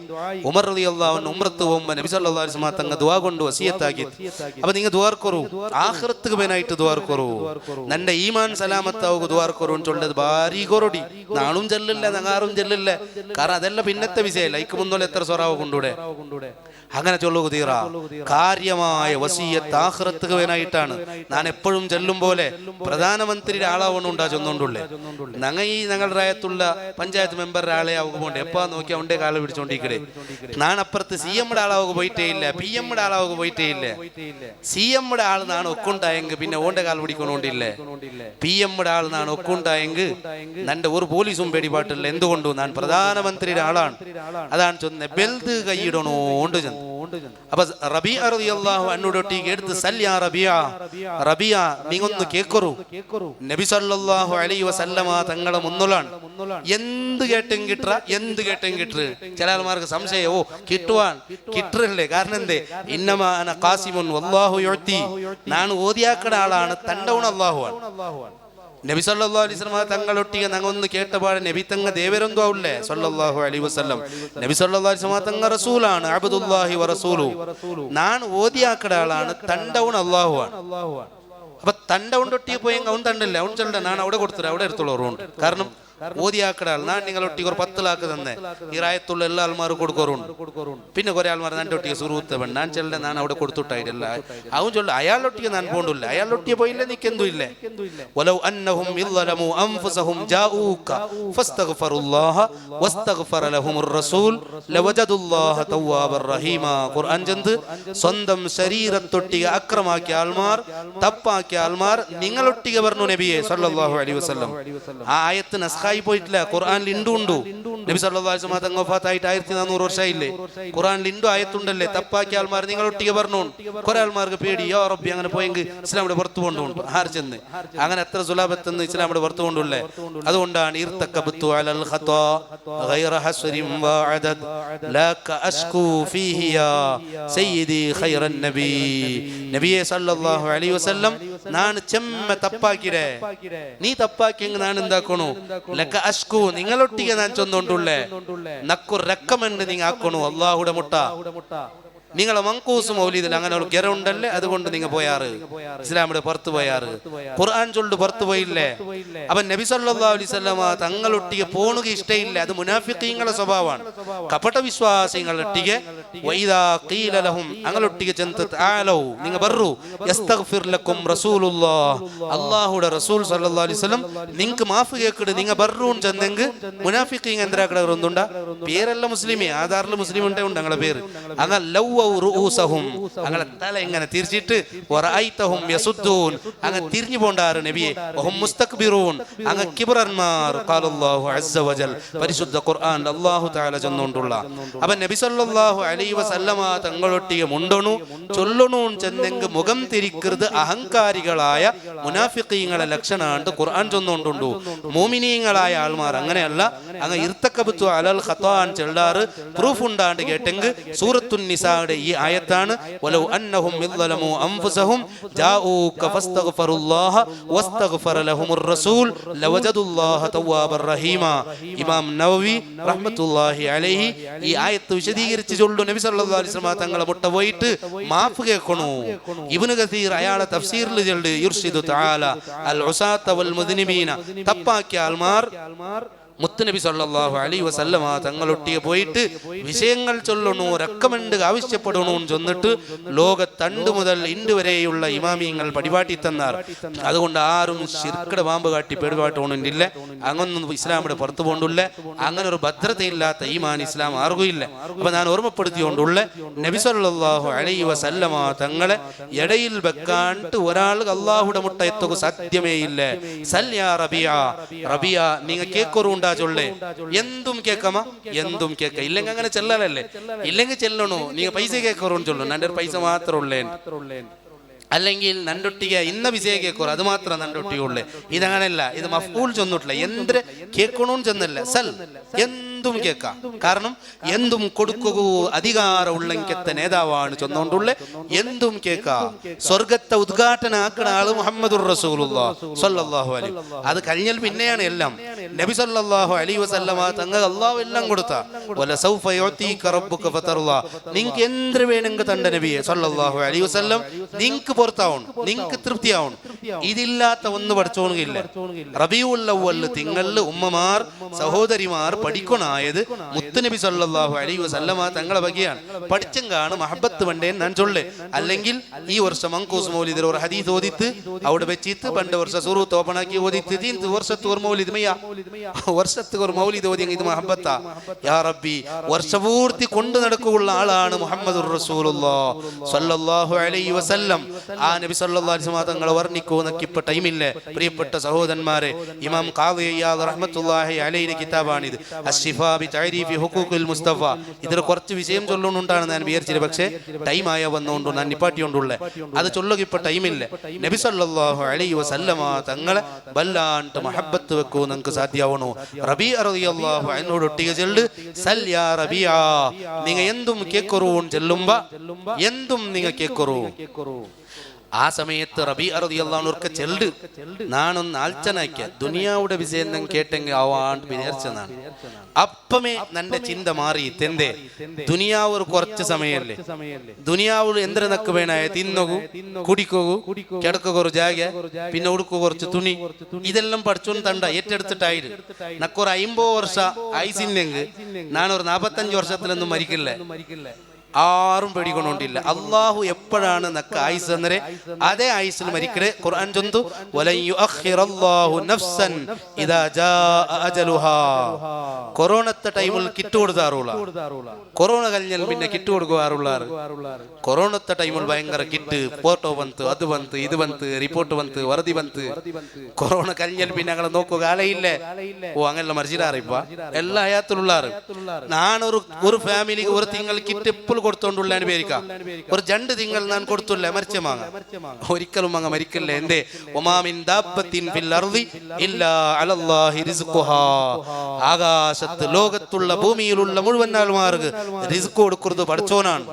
ഉമർ റളിയല്ലാഹു അൻഹു ഉംറത്ത് പോകുമ്പോൾ നബി സല്ലല്ലാഹു അലൈഹി വസല്ലം തങ്ങൾ ദുആ കൊണ്ട് വസിയത്താക്കി. അപ്പൊ നിങ്ങൾ ദുആർക്കറു, ആഖിറത്തുക്ക് ബനായിട്ട് ദുആർക്കറു, നന്റെ ഈമാൻ സലാമത്താവുക ദുആർക്കറു ചൊല്ലത് ഭാരി കൊറടി. നാണും ചെല്ലില്ല, നങ്ങാറും ചെല്ലില്ല. കാരണം അതെല്ലാം പിന്നത്തെ വിഷയമല്ല. ഇക്ക് മുന്നോലെ എത്ര സ്വറാവ് കൊണ്ടൂടെ അങ്ങനെ ചൊല്ലുക തീറ. കാര്യമായ വസിയത്ത് ആഖിറത്തുക്ക് വേനായിട്ടാണ്. ഞാൻ എപ്പോഴും ചെല്ലും പോലെ പ്രധാനമന്ത്രിയുടെ ആളാവണുണ്ടാ ചൊന്നുകൊണ്ടുള്ളേ. ഞങ്ങളുടെ രായത്തുള്ള പഞ്ചായത്ത് മെമ്പറുടെ ആളെ ആവുകൊണ്ട് എപ്പാ നോക്കിയാ ഉണ്ടേ കാല പിടിച്ചോണ്ടിരിക്കടേ. ഞാൻ അപ്പുറത്ത് CM ആളാവുക പോയിട്ടേ ഇല്ല, PM ആളാവുക പോയിട്ടേ ഇല്ല. CM ആൾ നാണ് ഒക്കുണ്ടായെങ്കിൽ പിന്നെ ഓന്റെ കാൽ പിടിക്കണോണ്ടില്ലേ. PM ആൾ നാണ് ഒക്കുണ്ടായെങ്കിൽ നന്റെ ഒരു പോലീസും പേടിപാട്ടില്ല. എന്തുകൊണ്ടു? ഞാൻ പ്രധാനമന്ത്രിയുടെ ആളാണ്. അതാണ് ചൊന്നെ ബെൽത് കൈയിടണോണ്ട് ചെന്ന് അപ്പൊ റബീഅ റളിയല്ലാഹു അൻഹുടൊട്ടിಗೆ എടുത്ത് സല്യാ റബീഅ നീങ്ങൊന്ന് കേക്കറു നബി സല്ലല്ലാഹു അലൈഹി വസല്ലമ തങ്ങളെ മുന്നോളാണ് എന്ത് കേട്ടും കിട്ട ചില ആൾമാർക്ക് സംശയം ഓ കിട്ടല്ലേ കാരണം എന്തേ ഇന്നമാ അന ഖാസിമുൻ വല്ലാഹു യുഅതി ഞാൻ ഓതിയാക്കട ആളാണ് തണ്ടവണ അല്ലാഹുവാണ് നബി സല്ലല്ലാഹു അലൈഹി വസല്ലം തങ്ങളൊട്ടിಗೆ ഞങ്ങൊന്ന് കേട്ടപാട് നബി തങ്ങ ദേവരൊന്നും ആവില്ലേ സല്ലല്ലാഹു അലൈഹി വസല്ലം നബി സല്ലല്ലാഹു അലൈഹി വസല്ലം തങ്ങ റസൂലാണ് അബ്ദുല്ലാഹി വറസൂലു ഞാൻ ഓതിയാക്കട ആളാണ് തണ്ടവണ അല്ലാഹുവാണ് അപ്പൊ തണ്ടവണ്ടൊട്ടിയെ പോയെങ്കിൽ അവൻ തണ്ടല്ലേ അവൻ ചെണ്ട ഞാൻ അവിടെ കൊടുത്തിട്ട് അവിടെ എടുത്തോളൂ ഓർമ്മ കാരണം ഓതിയാക്കടാൾ ഞാൻ നിങ്ങളൊട്ടിക്ക് ഒരു 10 ലാക്ക് തന്നെ ഈ റായത്തുള്ള എല്ലാ ആൾമാരും കൊടുക്കാറുണ്ട് പിന്നെ കുറെ ആൾമാർ എൻ്റെ ഒട്ടിಗೆ സുഹൃത്തവൻ ഞാൻ ചെല്ല ഞാൻ അവിടെ കൊടുത്തിട്ടായില്ല അവൻ ചൊല്ല അയാളൊട്ടിಗೆ ഞാൻ പോണ്ടില്ല അയാളൊട്ടിയെ പോയില്ല നിക്കെന്തും ഇല്ലേ വലൗ അന്നഹും ഇല്ലമു അൻഫുസഹും ജാഊക ഫസ്തഗ്ഫിറുല്ലാഹ വസ്തഗ്ഫറ ലഹുമുർ റസൂൽ ലവജദുല്ലാഹ തവ്വാബർ റഹീമ ഖുർആൻ ചന്ത് സ്വന്തം ശരീരത്തൊട്ടിಗೆ അക്രമാക്കിയ ആൾമാർ തപ്പാക്കിയ ആൾമാർ നിങ്ങളൊട്ടിಗೆ പറഞ്ഞു നബിയെ സല്ലല്ലാഹു അലൈഹി വസല്ലം ആ ആയത്ത് നസ്ഖായി പോയിട്ടില്ല ഖുർആനിൽ ഉണ്ട് നബി സല്ലല്ലാഹു അലൈഹി വസല്ലം തങ്ങൾ വഫാത്തായിട്ട് 1400 വർഷമായില്ലേ ഖുർആനിൽ ഉണ്ട് ആയത്തുണ്ടല്ലേ തപ്പാക്കിയ ആൾമാർ നിങ്ങളൊട്ടിಗೆ പറഞ്ഞു കുറെ ആൾമാർക്ക് പേടി യാ റബ്ബി അങ്ങനെ പോയെങ്കിൽ ഇസ്ലാമിന്റെ പുറത്തു കൊണ്ടുണ്ട് ആർ ചെന്ന് അങ്ങനെ എത്ര സുലാബത്തെന്ന് ഇസ്ലാമിന്റെ പുറത്തു കൊണ്ടുള്ളേ അതുകൊണ്ടാണ് ഇർതകബതു അലൽ ഖതാ ഗൈറ ഹസ്രിൻ വഅദദ് ലാ കഅഷ്കു ഫീഹി യാ സയ്യിദി ഖൈറൻ നബി നബിയെ സല്ലല്ലാഹു അലൈഹി വസല്ലം ഞാൻ ചെമ്മ തപ്പാക്കിരെ നീ തപ്പാക്കിയെങ്കിൽ ഞാൻ എന്താക്കണു ലക അഷ്കു നിങ്ങളൊട്ടിಗೆ ഞാൻ ചൊന്നുകൊണ്ടുള്ളേ നക്കു റെക്കമെൻഡ് നിങ്ങൾ ആക്കണു അല്ലാഹുടെ മുട്ട നിങ്ങളെ മങ്കൂസ് മൗലീദിൽ അങ്ങനെ ഒരു ഗെറ ഉണ്ടല്ലേ അതുകൊണ്ട് നിങ്ങൾ പോയാറ് ഇസ്ലാമിന്റെ പുറത്ത് പോയാറ് ഖുർആൻ ചൊല്ലു പുറത്തു പോയില്ലേ അപ്പൊ നബി സല്ലല്ലാഹു അലൈഹി വസല്ലമ തങ്ങളൊട്ടിಗೆ പോണുക ഇഷ്ടയില്ല അത് മുനാഫിഖീങ്ങളുടെ സ്വഭാവമാണ് കപട വിശ്വാസികളൊട്ടിಗೆ വൈദാ ഖീല ലഹും അങ്ങളൊട്ടിಗೆ ചെന്ന് തആലൗ നിങ്ങൾ ബറു യസ്തഗ്ഫിർ ലക്കും റസൂലുള്ളാഹ് അല്ലാഹുടെ റസൂൽ സല്ലല്ലാഹു അലൈഹി വസല്ലം നിങ്ങൾക്ക് മാഫ് കേക്കട് നിങ്ങൾ ബറൂൻ ചെന്നെങ്കിൽ മുനാഫിഖീൻ എന്തരാക്കട ഒന്നുണ്ടാ പേരെല്ലാം മുസ്ലിമേ ആധാറിൽ മുസ്ലിം ഉണ്ടേ ഉണ്ട് ഞങ്ങളുടെ പേര് അങ്ങ ലൗ അങ്ങനെ തല ഇങ്ങനെ തിരിച്ചിട്ട് അങ്ങ് തിരിഞ്ഞു പോണ്ടാറ് നബിയെ അങ്ങ് കിബ്റന്മാർ പരിശുദ്ധ ഖുർആൻ അല്ലാഹു തആല ചെന്നുകൊണ്ടുള്ള അപ്പൊ നബി സല്ലല്ലാഹു അലൈഹി വസല്ലമ തങ്ങളൊട്ടിಗೆ മുണ്ടണു ചൊല്ലണു ചെന്നെങ്കിൽ മുഖം തിരിക്കരുത് അഹങ്കാരികളായ മുനാഫിഖീങ്ങളെ ലക്ഷണാണ്ട് ഖുർആൻ ചൊന്നുകൊണ്ടുണ്ടു മോമിനീങ്ങളായ ആൾമാർ അങ്ങനെയല്ല അങ്ങ് ഇർതകബതു അലൽ ഖതാൻ ചെല്ലാറ് പ്രൂഫ് ഉണ്ടാണ്ട് കേട്ടെങ്കിൽ സൂറത്തുൻ നിസാ ഈ ആയത്താണ് വലൗ അന്നഹും ഇല്ലമു അൻഫുസഹും ജാഊക ഫസ്തഗ്ഫിറുല്ലാഹ വസ്തഗ്ഫറ ലഹുമുർ റസൂൽ ലവജദുല്ലാഹ തവ്വാബർ റഹീമ ഇമാം നവവി റഹ്മത്തുള്ളാഹി അലൈഹി ഈ ആയത്ത് വിശദീകരിച്ച് ചൊല്ലു നബി സല്ലല്ലാഹു അലൈഹി വസല്ലം തങ്ങളെ മുട്ട പോയിട്ട് മാഫ് കേൾക്കണു ഇബ്നു കസീർ അയാളെ തഫ്സീറിൽ ചൊല്ലു യുർഷിദു തആല അൽ ഉസാത വൽ മുദ്നിബീന തപ്പാക്കിയ ആൾമാർ മുത്തുനബി സല്ലല്ലാഹു അലൈഹി വസല്ലമ തങ്ങളൊട്ടിയെ പോയിട്ട് വിഷയങ്ങൾ ചൊല്ലണു റെക്കമെൻഡ് ആവശ്യപ്പെടണു ചൊന്നിട്ട് ലോകത്തണ്ട് മുതൽ ഇണ്ട് വരെയുള്ള ഇമാമിയങ്ങൾ പരിപാടി തന്നാർ അതുകൊണ്ട് ആരും ശിർക്കട പാമ്പ് കാട്ടി പെടുപാട്ടോണില്ല അങ്ങനൊന്നും ഇസ്ലാമിയുടെ പുറത്തു പോണ്ടില്ല അങ്ങനെ ഒരു ഭദ്രതയില്ലാത്ത ഈമാൻ ഇസ്ലാം ആർക്കുമില്ല അപ്പൊ ഞാൻ ഓർമ്മപ്പെടുത്തിക്കൊണ്ടുള്ള നബി സല്ലല്ലാഹു അലൈഹി വസല്ലമ തങ്ങളെ ഇടയിൽ വെക്കാണ്ട് ഒരാൾ അല്ലാഹുടെ മുട്ട എത്തുക സാധ്യമേ ഇല്ല സല്യാ റബിയ നിങ്ങൾ കേക്കൊരു ചൊല്ലേ എന്തും കേക്കമ എന്തും കേക്ക ഇല്ലെങ്കിൽ അങ്ങനെ ചെല്ലലല്ലേ ഇല്ലെങ്കിൽ ചെല്ലണോ നീங்க പൈസ കേക്കറോന്ന് ചൊല്ലു നന്റെ പൈസ മാത്രം ഉള്ളേ അല്ലെങ്കിൽ നണ്ടൊട്ടിಗೆ ഇന്ന വിഷയ കേക്കോറ് അത് മാത്രം നണ്ടൊട്ടിയുള്ളേ ഇതങ്ങനല്ല ഇത് മഫ്ഊൽ ചൊന്നിട്ടില്ല എന്ത് കേൾക്കണോന്ന് ചെന്നല്ല സൽ എന്തും കേൾക്കാം കാരണം എന്തും കൊടുക്കുക അധികാരം ഉള്ളെങ്കത്തെ നേതാവാണ് ചൊന്നുകൊണ്ടുള്ള എന്തും കേൾക്കാം സ്വർഗത്തെ ഉദ്ഘാടന ആക്കണ ആള് മുഹമ്മദുർ റസൂലുള്ളാഹി സ്വല്ലല്ലാഹു അലൈഹി അത് കഴിഞ്ഞാൽ പിന്നെയാണ് എല്ലാം നബി സല്ലല്ലാഹു അലൈഹി വസല്ലമ തങ്ങൾ അല്ലാഹു എല്ലാം കൊടുത്ത വല സൗഫ യുതീക റബ്ബുക ഫതർലാ നിങ്ങൾക്ക് എന്ത് വേണമെങ്കിൽ തന്റെ നബിയെ സല്ലല്ലാഹു അലൈഹി വസല്ലം നിങ്ങൾക്ക് പുറത്താവണം നിങ്ങൾക്ക് തൃപ്തിയാവണം ഇതില്ലാത്ത ഒന്ന് പഠിച്ചോണില്ല റബീഉൽ അവ്വൽ തിങ്കളിൽ ഉമ്മമാർ സഹോദരിമാർ പഠിക്കണായത് മുത്തുനബി സല്ലല്ലാഹു അലൈഹി വസല്ലമ തങ്ങളെ വകയാണ് പഠിച്ചെങ്കാണ് മഹബത്ത് വേണ്ടേ ഞാൻ ചൊല്ലേ അല്ലെങ്കിൽ ഈ വർഷം മങ്കൂസ് മൗലിദിൽ ഒരു ഹദീസ് ഓതിത്ത് അവിടെ വെച്ചിട്ട് പണ്ട് വർഷ സൂറത്ത് ഓപ്പണാക്കി ഓതിത്ത് വർഷത്ത് ഒരു മൗലിദ് മയ്യ വർഷത്ത് ഒരു മൗലിദ് ഓതി ഇത് മഹബത്താ യാ റബ്ബി വർഷപൂർത്തി കൊണ്ടു നടക്കുള്ള ആളാണ് മുഹമ്മദുർ റസൂലുള്ളാഹി സ്വല്ലല്ലാഹു അലൈഹി വസല്ലം ആ നബി സല്ലല്ലാഹു അലൈഹി വസല്ലം തങ്ങളെ വർണ്ണിക്കുന്നക്ക് ഇപ്പോ ടൈമില്ല പ്രിയപ്പെട്ട സഹോദരന്മാരെ ഇമാം ഖാദി ഇയാദ് റഹ്മത്തുള്ളാഹി അലൈഹി കിതാബാണിത് അശ്ശിഫ അഷിഫാ ബി തഅരീഫി ഹുഖൂഖിൽ മുസ്തഫ. ഇതിൽ കുറച്ച് വിഷയം ചൊല്ലുന്നുണ്ടാണ് ഞാൻ വിചാരിച്ചത്. പക്ഷേ ടൈം ആയ വന്നുകൊണ്ട് ഞാൻ നിപ്പാട്ടിയോണ്ടുള്ള അത് ചൊല്ലുക ഇപ്പൊ ടൈമില്ല. നബി സല്ലല്ലാഹു അലൈഹി വസല്ലമ തങ്ങളെ വല്ലാണ്ട് മഹബത്ത് വെക്കൂ നിങ്ങൾക്ക് സാധ്യമാവണോ? റബീഅ റളിയല്ലാഹു അൻഹു ഒട്ടിಗೆ ചെല്ല് സൽ യാ റബീഅ, നിങ്ങൾ എന്തും കേൾക്കറൂ ചെല്ലുമ്പ എന്തും നിങ്ങൾ കേൾക്കറൂ. ആ സമയത്ത് റബീഅ റളിയല്ലാഹു അൻഹു ചെല്ല് നാനൊന്ന് ആൽച്ചനാക്കിയ ദുനിയാവുടെ വിജയം കേട്ടെങ്കിൽ ആവാണ്ട് വിചാരിച്ചതാണ്. അപ്പമേ നന്റെ ചിന്ത മാറി. തെന്തേ ദുനിയാവ് ഒരു കുറച്ച് സമയല്ലേ, ദുനിയാവ് എന്തിനൊക്കെ വേണേ തിന്നോകൂ, കുടിക്കോകൂ, കിടക്കൊരു ജാഗ, പിന്നെ ഉടുക്കു കുറച്ച് തുണി, ഇതെല്ലാം പഠിച്ചോണ്ട് തണ്ട ഏറ്റെടുത്തിട്ടായിട്ട് നക്കൊരു 50 വർഷം ആയുസില്ലെങ്കിൽ ഞാനൊരു 45 വർഷത്തിലൊന്നും മരിക്കില്ല. ആരും പേടിക്കൊണ്ടില്ല. അള്ളാഹു എപ്പോഴാണ് നക്ക ആയുസ് എന്നേ അതേ ആയുസിൽ മരിക്കണേ. ഖുർആൻ ചൊന്തു വലൻ യുഅഖിറല്ലാഹു നഫ്സൻ ഇദാ ജാഅ അജലുഹാ. കൊറോണത്തെ ടൈമിൽ കിറ്റ് കൊടുത്താറുള്ള, കൊറോണ കഴിഞ്ഞാൽ പിന്നെ കിറ്റ് കൊടുക്കാറുള്ള. കൊറോണത്തെ ടൈമിൽ ഭയങ്കര കിറ്റ്, ഫോട്ടോ വന്ന്, അത് വന്ന്, ഇത് വന്ന്, റിപ്പോർട്ട് വന്ന്, വറുതി വന്ന്. കൊറോണ കഴിഞ്ഞാൽ പിന്നെ ഞങ്ങളെ നോക്കുക ആലയില്ലേ. ഓ അങ്ങനെ മരിച്ചിടാറിപ്പ എല്ലാ ആയത്തിലുള്ളാറ്. ഞാനൊരു ഫാമിലിക്ക് ഒരു തിങ്കൾ കിറ്റ് എപ്പോൾ കൊടുത്തോണ്ടുള്ള പേരിക്കാം. ഒരു 2 തിങ്കൾ ഞാൻ കൊടുത്തില്ല, മരിച്ച മാങ്ങ ഒരിക്കലും അങ്ങ് മരിക്കല്ലേ. എന്തേ ഒമാമിൻ ദാബത്തിൻ ഫിൽ അർളി ഇല്ലാ അലല്ലാഹി റിസ്ഖുഹാ. ആകാശത്ത് ലോകത്തുള്ള ഭൂമിയിലുള്ള മുഴുവൻ ആൾമാർക്ക് റിസ്ക് കൊടുക്കുന്നത് പഠിച്ചോനാണ്.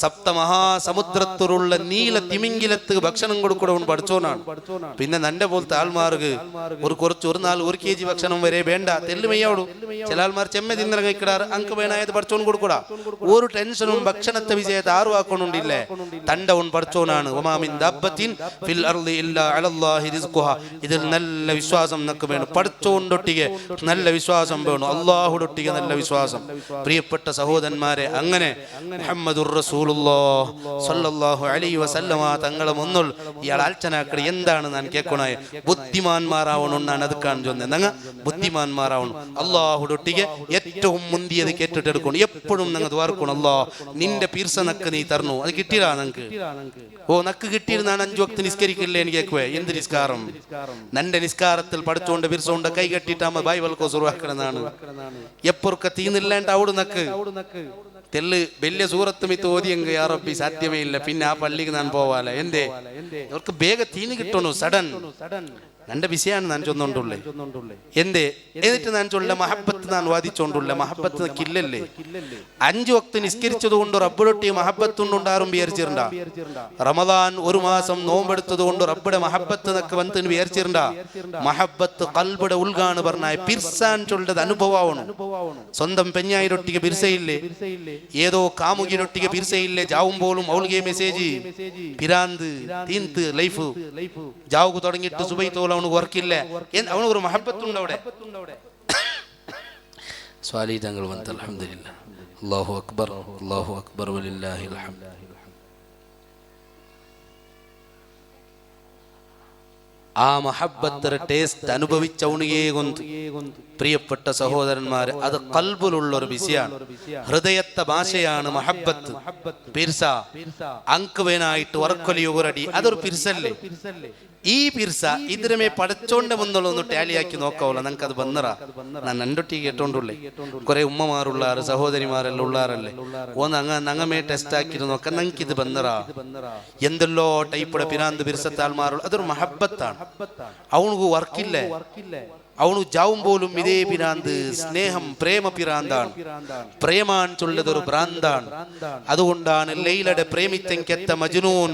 സപ്തമഹാസമുദ്രത്തിലുള്ള നീല തിമിംഗിലത്ത് ഭക്ഷണം കൊടുക്കണം പഠിച്ചോനാണ്. പിന്നെ നന്റെ പോലത്തെ ആൾമാർക്ക് ഒരു നാൾ 1 kg ഭക്ഷണം വരെ വേണ്ട, തെല്ലുമയ്യോടു. ചില ആൾമാർ ചെമ്മ തിന്നല കഴിക്കിടാറ്, അങ്ക് വേണായത് പഠിച്ചോൻ കൊടുക്കൂടാ. ഒരു ടെൻഷനും ഭക്ഷണത്തെ വിജയത്തെ ആറുവാക്കൊണ്ടില്ലേ. തണ്ടവൻ പഠിച്ചോനാണ്. ഒമാമിൻ ദാബത്തിൻ ഫിൽ അർളി ഇല്ലാ അലല്ലാഹി റിസ്ഖുഹാ. ഇതിൽ നല്ല വിശ്വാസം നമുക്ക് വേണം. പഠിച്ചോണ്ടൊട്ടിಗೆ നല്ല വിശ്വാസം വേണം, അള്ളാഹുടൊട്ടിಗೆ നല്ല വിശ്വാസം. പ്രിയപ്പെട്ട സഹോദരന്മാരെ, അങ്ങനെ മുഹമ്മദുർ റസൂലുള്ളാഹി സ്വല്ലല്ലാഹു അലൈഹി വസല്ലമ തങ്ങളെ മുന്നിൽ ഇയാൾ ആൽച്ചനാക്കടി എന്താണ് ഞാൻ കേൾക്കണേ? ബുദ്ധിമാന്മാരാവണമെന്നാണ് അത് കാണുന്നത്. ഞങ്ങൾ ബുദ്ധിമാന്മാരാവണം. അള്ളാഹുടൊട്ടിಗೆ ഏറ്റവും മുന്തിയത് കേട്ടിട്ടെടുക്കണം. എപ്പോഴും ഞങ്ങൾ ദ്വാർക്കണം, അല്ലാ നിന്റെ പീർസ നക്ക് നീ തരണു. അത് കിട്ടിയില്ല നക്ക്. ഓ നക്ക് കിട്ടിയിരുന്നാണ് 5 വക്ത് നിസ്കരിക്കില്ലേ എനിക്ക് കേൾക്കുവേ. എന്ത് നിസ്കാരം? നന്റെ നിസ്കാരത്തിൽ പഠിച്ചോണ്ട് പീർസോണ്ട് കൈ കെട്ടിട്ടാകുമ്പോ ബൈബിൾക്കോ സുറുവാക്കണെന്നാണ്. എപ്പൊക്കെ തീന്നില്ലാണ്ട് അവിടെ നക്ക് തെല്ല് വലിയ സൂറത്ത് മിത്ത് ഓതിയെങ്കിൽ യാ റബ്ബി സാധ്യമേ ഇല്ല, പിന്നെ ആ പള്ളിക്ക് ഞാൻ പോവാല. എന്തേ അവർക്ക് വേഗ തീന് കിട്ടണു. സഡൻ നന്റെ വിഷയാണ് ഞാൻ ചൊന്നോണ്ടുള്ളേ. എന്തേ എന്നിട്ട് ഞാൻ ചൊല്ല മഹബത്ത് ഞാൻ വാദിച്ചോണ്ടുള്ള മഹബത്ത് നക്കില്ലല്ലേ. 5 വക്ത് നിസ്കരിച്ചത് കൊണ്ട് റബ്ബിടൊട്ടി മഹബത്തുണ്ടാറും വിചാരിച്ചിരണ്ട. റമദാൻ 1 മാസം നോമ്പെടുത്തത് കൊണ്ട് റബ്ബിടെ മഹബത്ത് നക്ക് വന്ന് വിചാരിച്ചിരണ്ട. മഹബത്ത് കൽബിടെ ഉൾഗാണ് പറഞ്ഞ പിർസാൻ ചൊല്ലത് അനുഭവമാണ്. സ്വന്തം പെഞ്ഞായിരൊട്ടിക്ക് പിർസയില്ലേ, ഏതോ കാമുകിരൊട്ടിക്ക് പിർസയില്ലേ. ജാവുമ്പോഴും അവൾക്ക് മെസ്സേജ് പിരാന്ത് തീന്ത് ലൈഫ് ജാവുക്ക് തുടങ്ങിയിട്ട് സുബൈത്തോളം അവനുക്ക് വർക്കില്ല. അവന് ഒരു മഹബത്തുണ്ട് അവിടെ. സ്വാലി തങ്ങൾ വന്ന് അൽഹംദുലില്ലാഹ്. അല്ലാഹു അക്ബർ, അല്ലാഹു അക്ബർ വലില്ലാഹിൽ ഹംദ്. ആ മഹബത്തിന്റെ ടേസ്റ്റ് അനുഭവിച്ചവണിയേ കൊണ്ട് പ്രിയപ്പെട്ട സഹോദരന്മാരെ, അത് കൽബിലുള്ള ഒരു വിഷയാണ്, ഹൃദയത്തെ ഭാഷയാണ് മഹബത്ത്. പിർസ അങ്ക് വേനായിട്ട് വർക്കൊലിയുറടി അതൊരു പിർസല്ലേ. ഈ പിർസ ഇതിരമേ പഠിച്ചോണ്ട് മുന്നുള്ള ഒന്ന് ടാലിയാക്കി നോക്കാവല്ലോ. ഞങ്ങൾക്ക് അത് വന്നറ ഞാൻ രണ്ടൊട്ടി കേട്ടോണ്ടുള്ളേ. കുറെ ഉമ്മമാരുള്ളാറ് സഹോദരിമാരെല്ലാം ഉള്ളാറല്ലേ. ഓന്ന് അങ്ങമേ ടെസ്റ്റ് ആക്കിയിട്ട് നോക്കാം. ഞങ്ങൾക്ക് ഇത് വന്നറ എന്തെല്ലോ ടൈപ്പുടെ പിരാന്ത് പിർസത്താൽമാരുള്ള അതൊരു മഹബത്താണ്. അവനുക്ക് വർക്കില്ലേ, അവನು ജാവും പോലും ഇതേ പിരാന്ത് സ്നേഹം പ്രേമ പിരാന്താണ്. പ്രേമാൻ ചൊല്ലതൊരു ഭ്രാന്താണ്. അതുകൊണ്ടാണ് ലൈലയുടെ പ്രേമിത്തെങ്കെത്ത മജ്നൂൻ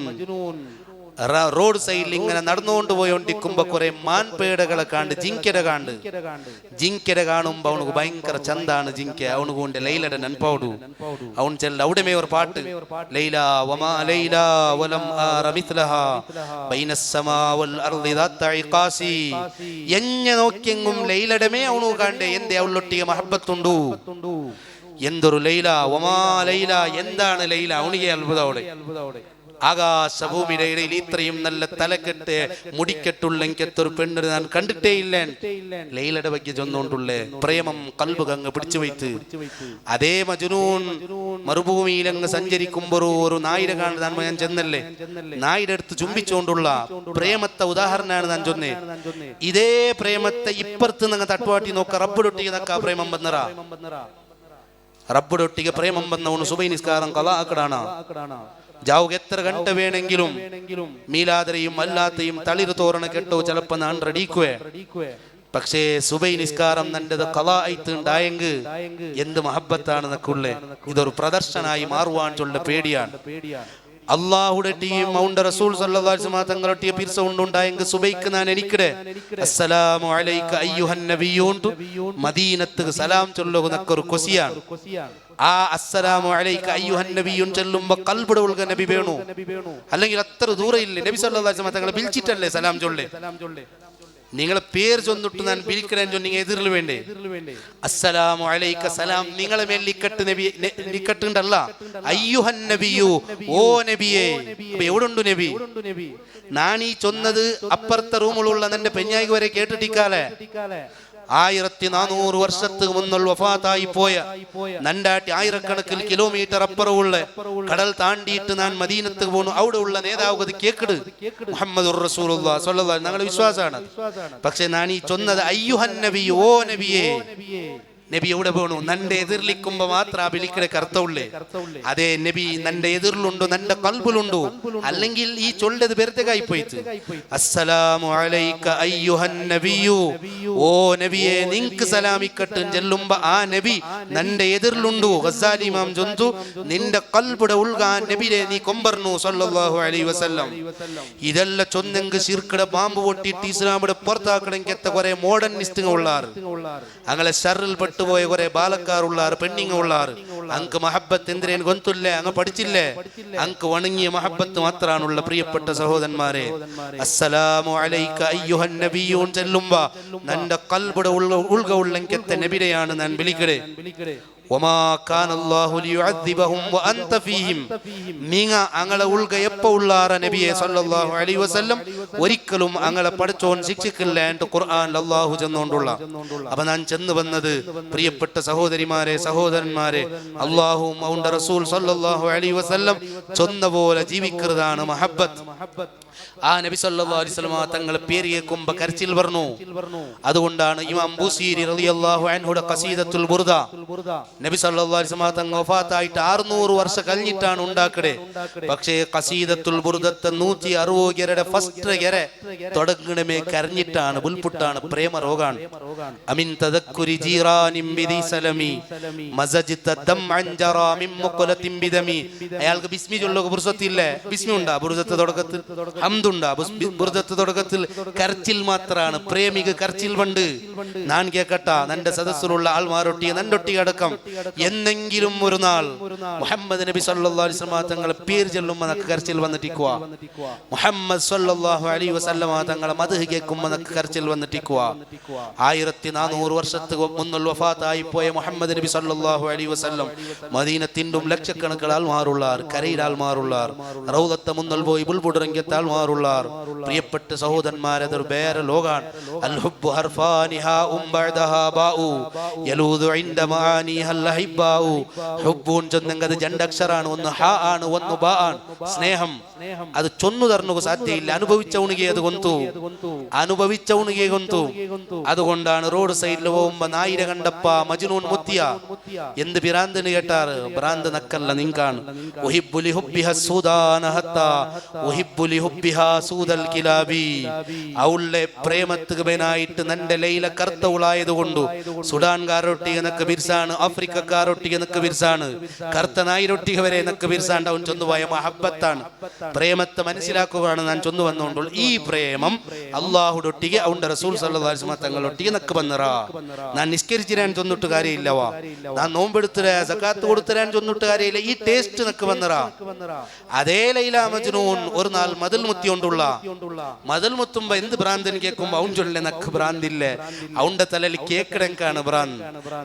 റോഡ് സൈഡിൽ ഇങ്ങനെ നടന്നുകൊണ്ട് പോയോണ്ടിരിക്കുമ്പോ കുറെ മാൻപേടകളെ കാണ്ട് ജിങ്കര കാണുമ്പോ അവനുക്ക് ഭയങ്കര ചന്താണ് ജിങ്ക. അവനുക്ക് കൊണ്ട് ലൈലയുടെ നൻപാടു അവൻ ചെല്ല അവിടെമേ ഒരു പാട്ട് ലൈല വമാ ലൈല വലം ആറമിത്ലഹാ ബൈനസ്സമാ വൽ അർളി ദാത്ത ഇഖാസി. എഞ്ഞ നോക്കിയെങ്കും ലൈലടമേ അവനുക്ക് കാണ്ടേ എന്തേ അവളൊട്ടിಗೆ മഹബത്തുണ്ടു. എന്തൊരു ലൈല വമാ ലൈല, എന്താണ് ലൈല? അവനിಗೆ അത്ഭുതം അവിടെ. ആകാശഭൂമിയുടെ ഇടയിൽ ഇത്രയും നല്ല തലക്കെട്ട് മുടിക്കെട്ടുള്ള എനിക്കെത്തൊരു പെണ്ണിന് ഞാൻ കണ്ടിട്ടേ ഇല്ല. ലൈലയുടെ ಬಗ್ಗೆ ചൊന്നുകൊണ്ടുള്ള പ്രേമം കൽബുകങ്ങ് പിടിച്ചു വയ്ത്ത് അതേ മജ്നൂൻ മരുഭൂമിയിൽ അങ്ങ് സഞ്ചരിക്കുമ്പോൾ ഒരു നായിര കാണാൻ ഞാൻ ചെന്നല്ലേ, നായിയുടെ അടുത്ത് ചുംബിച്ചുകൊണ്ടുള്ള പ്രേമത്തെ ഉദാഹരണമാണ് ഞാൻ ചൊന്നേ. ഇതേ പ്രേമത്തെ ഇപ്പുറത്ത് നിങ്ങൾ തട്ടുവാട്ടി നോക്ക റബ്ബുടൊട്ടിಗೆ നക്ക പ്രേമം വന്നറ റബ്ബുടൊട്ടിಗೆ പ്രേമം വന്നവನು സുബൈ നിസ്കാരം കലാ ആക്കടാണ്. ജാവുക എത്ര ഗಂಟ വേണമെങ്കിലും മീലാദരയും അല്ലാത്തയും തളിര് തോരണ കെട്ടോ ചിലപ്പോ ഞാൻ റെഡിക്കുവേ. പക്ഷേ സുബൈ നിസ്കാരം നല്ലത് കലാ ആയിട്ടുണ്ടായെങ്കിൽ എന്ത് മഹബത്താണ് നക്കുള്ളേ. ഇതൊരു പ്രദർശനായി മാറുവാൻ ചൊല്ല പേടിയാണ്. അള്ളാഹുടെ ടീം മൗണ്ട് റസൂൽ സല്ലല്ലാഹു അലൈഹി വസല്ലം തങ്ങളുടെ ടീം പിർസ ഉണ്ടായെങ്കിൽ സുബൈക്ക് ഞാൻ എനിക്കിടെ അസ്സലാമു അലൈക അയ്യുഹൻ നബിയൂൻ മദീനത്ത് സലാം ചൊല്ലുന്നൊരു കൊസിയാണ്. ആ അസ്സലാമു അലൈക അയ്യുഹൻ നബിയൂൻ ചൊല്ലുമ്പോൾ കൽബിടെ ഉൾക നബി വേണു, അല്ലെങ്കിൽ അത്ര ദൂരം ഇല്ലേ നബി സല്ലല്ലാഹു അലൈഹി വസല്ലം തങ്ങളെ വിളിച്ചിട്ടല്ലേ സലാം ചൊല്ലേ. നിങ്ങളെ പേര് ചൊന്നിട്ട് ഞാൻ വിളിക്കണേ നിങ്ങൾ എതിരിൽ വേണ്ടേ. അസ്സലാമു അലൈക സലാം നിങ്ങളെ മേൽ നിക്കട്ട് നബി നിക്കട്ടുണ്ടല്ല അയ്യുഹൻ നബിയു ഓ നബിയേ. എവിടെ ഉണ്ട് നബി? നാനീ ചൊന്നത് അപ്പുറത്തെ റൂമിലുള്ള നിന്റെ പെഞ്ഞായിക്ക് വരെ കേട്ടിട്ടിക്കാലേ. 1400 വർഷത്തിന് മുന്നുള്ള വഫാത്തായി പോയ നണ്ടാട്ടി ആയിരക്കണക്കിൽ കിലോമീറ്റർ അപ്പുറമുള്ള കടൽ താണ്ടിയിട്ട് ഞാൻ മദീനത്ത് പോണു. അവിടെ ഉള്ള നേതാവ് അത് കേക്കിട് മുഹമ്മദുർ റസൂലുള്ളാഹി സ്വല്ലല്ലാഹു അലൈഹി ഞങ്ങളുടെ വിശ്വാസമാണ്. പക്ഷെ ഞാൻ ഈ ചൊന്നത് അയ്യുഹൻ നബി ഓ നബിയേ. നബി എവിടെ പോണു? നന്റെ എതിർലിക്കുമ്പോ മാത്രം ആ വിളിക്കടെ കർത്തവുള്ളേ. അതേ നബി നന്റെ എതിർലുണ്ടോ, നന്റെ കൽബിലുണ്ടോ? അല്ലെങ്കിൽ ഈ ചൊല്ലത് വെറുതെ പോയിട്ട് അസ്സലാമു അലൈക അയ്യുഹൻ നബിയു ഓ നബിയെ നിൻക്ക് സലാമിക്കട്ടും ചെല്ലുമ്പോ ആ നബി നന്റെ എതിർലുണ്ടോ. ഗസാലി ഇമാം ചൊന്തു നിന്റെ കൽബുടെ ഉൾഗാൻ നബിയെ നീ കൊമ്പർന്നു സല്ലല്ലാഹു അലൈഹി വസല്ലം. ഇതെല്ലാം ചൊന്നെങ്ക് ശിർക്കടെ പാമ്പ് പൊട്ടിട്ട് ഇസ്ലാമിടെ പുറത്താക്കണമെങ്കിൽ എത്ര കുറെ മോഡേണിസ്റ്റുകൾ ഉള്ളാറ്, അങ്ങനെ ഷറിൽ പോയ കുറെ ബാലക്കാറുള്ളാർ പെണ്ണിങ്ങ ഉള്ളാർ. അങ്ക് മഹബത്ത് എന്തിനേന് ഗൊന്തുല്ലേ, അങ്ങ് പഠിച്ചില്ലേ, അങ്ക് വണങ്ങിയ മഹബത്ത് മാത്രാണുള്ള. പ്രിയപ്പെട്ട സഹോദരന്മാരെ, അസ്സലാമു അലൈക അയ്യുഹൻ നബിയൂൻ ചെല്ലുമ്പോ നന്റെ കൽബുടെ ഉൾഗ ഉള്ളെങ്കത്തെ നബിയെയാണ് ഞാൻ വിളിക്കടേ. വമാ കാനല്ലാഹു ലിയുഅദ്ദിബഹും വഅൻത ഫീഹിം. നിങ്ങ അങ്ങളെ ഉൾഗ എപ്പോ ഉള്ളാറ നബിയെ സല്ലല്ലാഹു അലൈഹി വസല്ലം ഒരിക്കലും അങ്ങളെ പഠിച്ചോൻ ശിക്ഷിക്കില്ല എന്ന് ഖുർആനിൽ അല്ലാഹു ചെന്നുകൊണ്ടുള്ള. അപ്പൊ ഞാൻ ചെന്ന് വന്നത് പ്രിയപ്പെട്ട സഹോദരിമാരെ സഹോദരന്മാരെ, അല്ലാഹു മൗണ്ട റസൂൽ സല്ലല്ലാഹു അലൈഹി വസല്ലം ചൊന്ന പോലെ ജീവിക്കുന്നതാണ് മഹബത്ത്. ആ നബി സല്ലല്ലാഹു അലൈഹി വസല്ലം തങ്ങളെ പേര് കേൾക്കുമ്പോൾ കരച്ചിൽ പറഞ്ഞു. അതുകൊണ്ടാണ് ഇമാം ബൂസീരി റളിയല്ലാഹു അൻഹുടെ ഖസീദത്തുൽ ബുർദ നബി സല്ലല്ലാഹു അലൈഹി വസല്ലം തങ്ങൾ വഫാത്തായിട്ട് 600 വർഷം കഴിഞ്ഞിട്ടാണ് ഉണ്ടാക്കടേ. പക്ഷേ ഖസീദത്തുൽ ബുർദത്തെ 160 ഫസ്റ്റ് ഗരെ തുടങ്ങണമേ കരഞ്ഞിട്ടാണ്. ബുൽപുട്ടാണ്, പ്രേമ രോഗാണ്. അമിൻ തദക്കുരി ജീറാനിൻ ബിദി സലമി മസജ്ത ദംഅൻ ജറാ മിൻ മുഖലത്തിൻ ബിദമി. അയാൾക്ക് ബിസ്മി ചൊല്ലുക ബുർസത്തില്ലേ, ബിസ്മി ഉണ്ടാ ബുർസത്തെ തുടക്കത്തിൽ, ഹംദുണ്ടാ ബുർദത്തെ തുടക്കത്തിൽ. കരച്ചിൽ മാത്രാണ്, പ്രേമിക കരച്ചിൽ പണ്ട്. ഞാൻ കേക്കട്ട നന്റെ സദസ്സിലുള്ള ആൾമാരൊട്ടിയെ നണ്ടൊട്ടി അടക്കം എന്നെങ്കിലും ഒരു നാൾ മുഹമ്മദ് നബി സല്ലല്ലാഹു അലൈഹി വസല്ലം തങ്ങളെ പേര് ചൊല്ലുമ്പോൾ നമുക്ക് കരച്ചിൽ വന്നിട്ടിക്കുക. മുഹമ്മദ് സല്ലല്ലാഹു അലൈഹി വസല്ലം തങ്ങളെ മദ്ഹ് കേൾക്കുമ്പോൾ നമുക്ക് കരച്ചിൽ വന്നിട്ടിക്കുക. 1400 വർഷത്തിന് മുന്നുള്ള വഫാത്തായി പോയ മുഹമ്മദ് നബി സല്ലല്ലാഹു അലൈഹി വസല്ലം മദീനത്തിൻ്റെ ലക്ഷക്കണക്കിന് ആൾമാരുള്ളാർ, കരയിൽ ആൾമാരുള്ളാർ, റൗദത്തെ മുന്നൽ പോയി ബുൽബുടറങ്കത്തെ ആൾമാരുള്ളാർ. പ്രിയപ്പെട്ട സഹോദരന്മാരെ, അതൊരു വേറെ ലോകാണ്. അൽ ഹുബ്ബു ഹർഫാനിഹാ ബഅദഹാ ബാഉ യലൂദു ഇൻദ മആനിഹാ അൽഹിബ്ബാഉ. ഹുബ്ബുൻ ചൊന്നെങ്കിൽ അത് രണ്ടക്ഷരാണ്, ഒന്ന് ഹ ആണ്, ഒന്ന് ബ ആണ്. സ്നേഹം അത് ചൊന്നു തരണു സാധ്യയില്ല. അനുഭവിച്ചവണിಗೆ അത് ഗൊന്തു, അനുഭവിച്ചവണിಗೆ ഗൊന്തു. അതുകൊണ്ടാണ് റോഡ് സൈഡിൽ പോകുമ്പോ നായിര കണ്ടപ്പ മജ്നൂൻ മുത്തിയ എന്ത് ഭ്രാന്തിന് കേട്ടാറ്. ഭ്രാന്ത് നക്കല്ല നിങ്കാണ്. ഉഹിബ്ബു ലിഹുബ്ബിഹാ സൂദാന ഹത്താ ഉഹിബ്ബു ലിഹുബ്ബിഹാ സൂദൽ കിലാബി. അവളുടെ പ്രേമത്തുക്ക് ബനായിട്ട് നന്റെ ലൈല കർത്തവളായതുകൊണ്ട് സുഡാൻകാരൊട്ടിക നക്ക് ബിർസാണ്, ആഫ്രിക്കക്കാരൊട്ടിക നക്ക് ബിർസാണ്, കർത്ത നായിരൊട്ടിക വരെ നക്ക് ബിർസാണ്ട്. അവൻ ചൊന്നുപോയ മഹബത്താണ്. പ്രേമത്തെ മനസ്സിലാക്കുകയാണ് ഞാൻ ചൊന്നു വന്നുകൊണ്ടുള്ള ഈ പ്രേമം അള്ളാഹുടൊട്ടിಗೆ അവന്റെ റസൂൽ സല്ലല്ലാഹു അലൈഹി വസല്ലം തങ്ങളൊട്ടിಗೆ നക്ക് ബന്നറാ. ഞാൻ നിസ്കരിച്ചിരാൻ ചൊന്നിട്ട് കാര്യമില്ലവാ, ഞാൻ നോമ്പെടുത്തിരാ സകാത്ത് കൊടുത്തിരാൻ ചൊന്നിട്ട് കാര്യമില്ല. ഈ ടേസ്റ്റ് നക്ക് ബന്നറാ. അതേ ലൈല മജ്നൂൻ ഒരു നാൾ മതിൽ മുത്തിയോണ്ടുള്ള മതിൽ മുത്തുമ്പോ എന്ത് ഭ്രാന്തിന് കേൾക്കുമ്പോ അവൻ ചൊല്ലേ നക്ക് ഭ്രാന്തില്ലേ. അവന്റെ തലയിൽ കേക്കിടങ്കാണ് ഭ്രാന്ത്.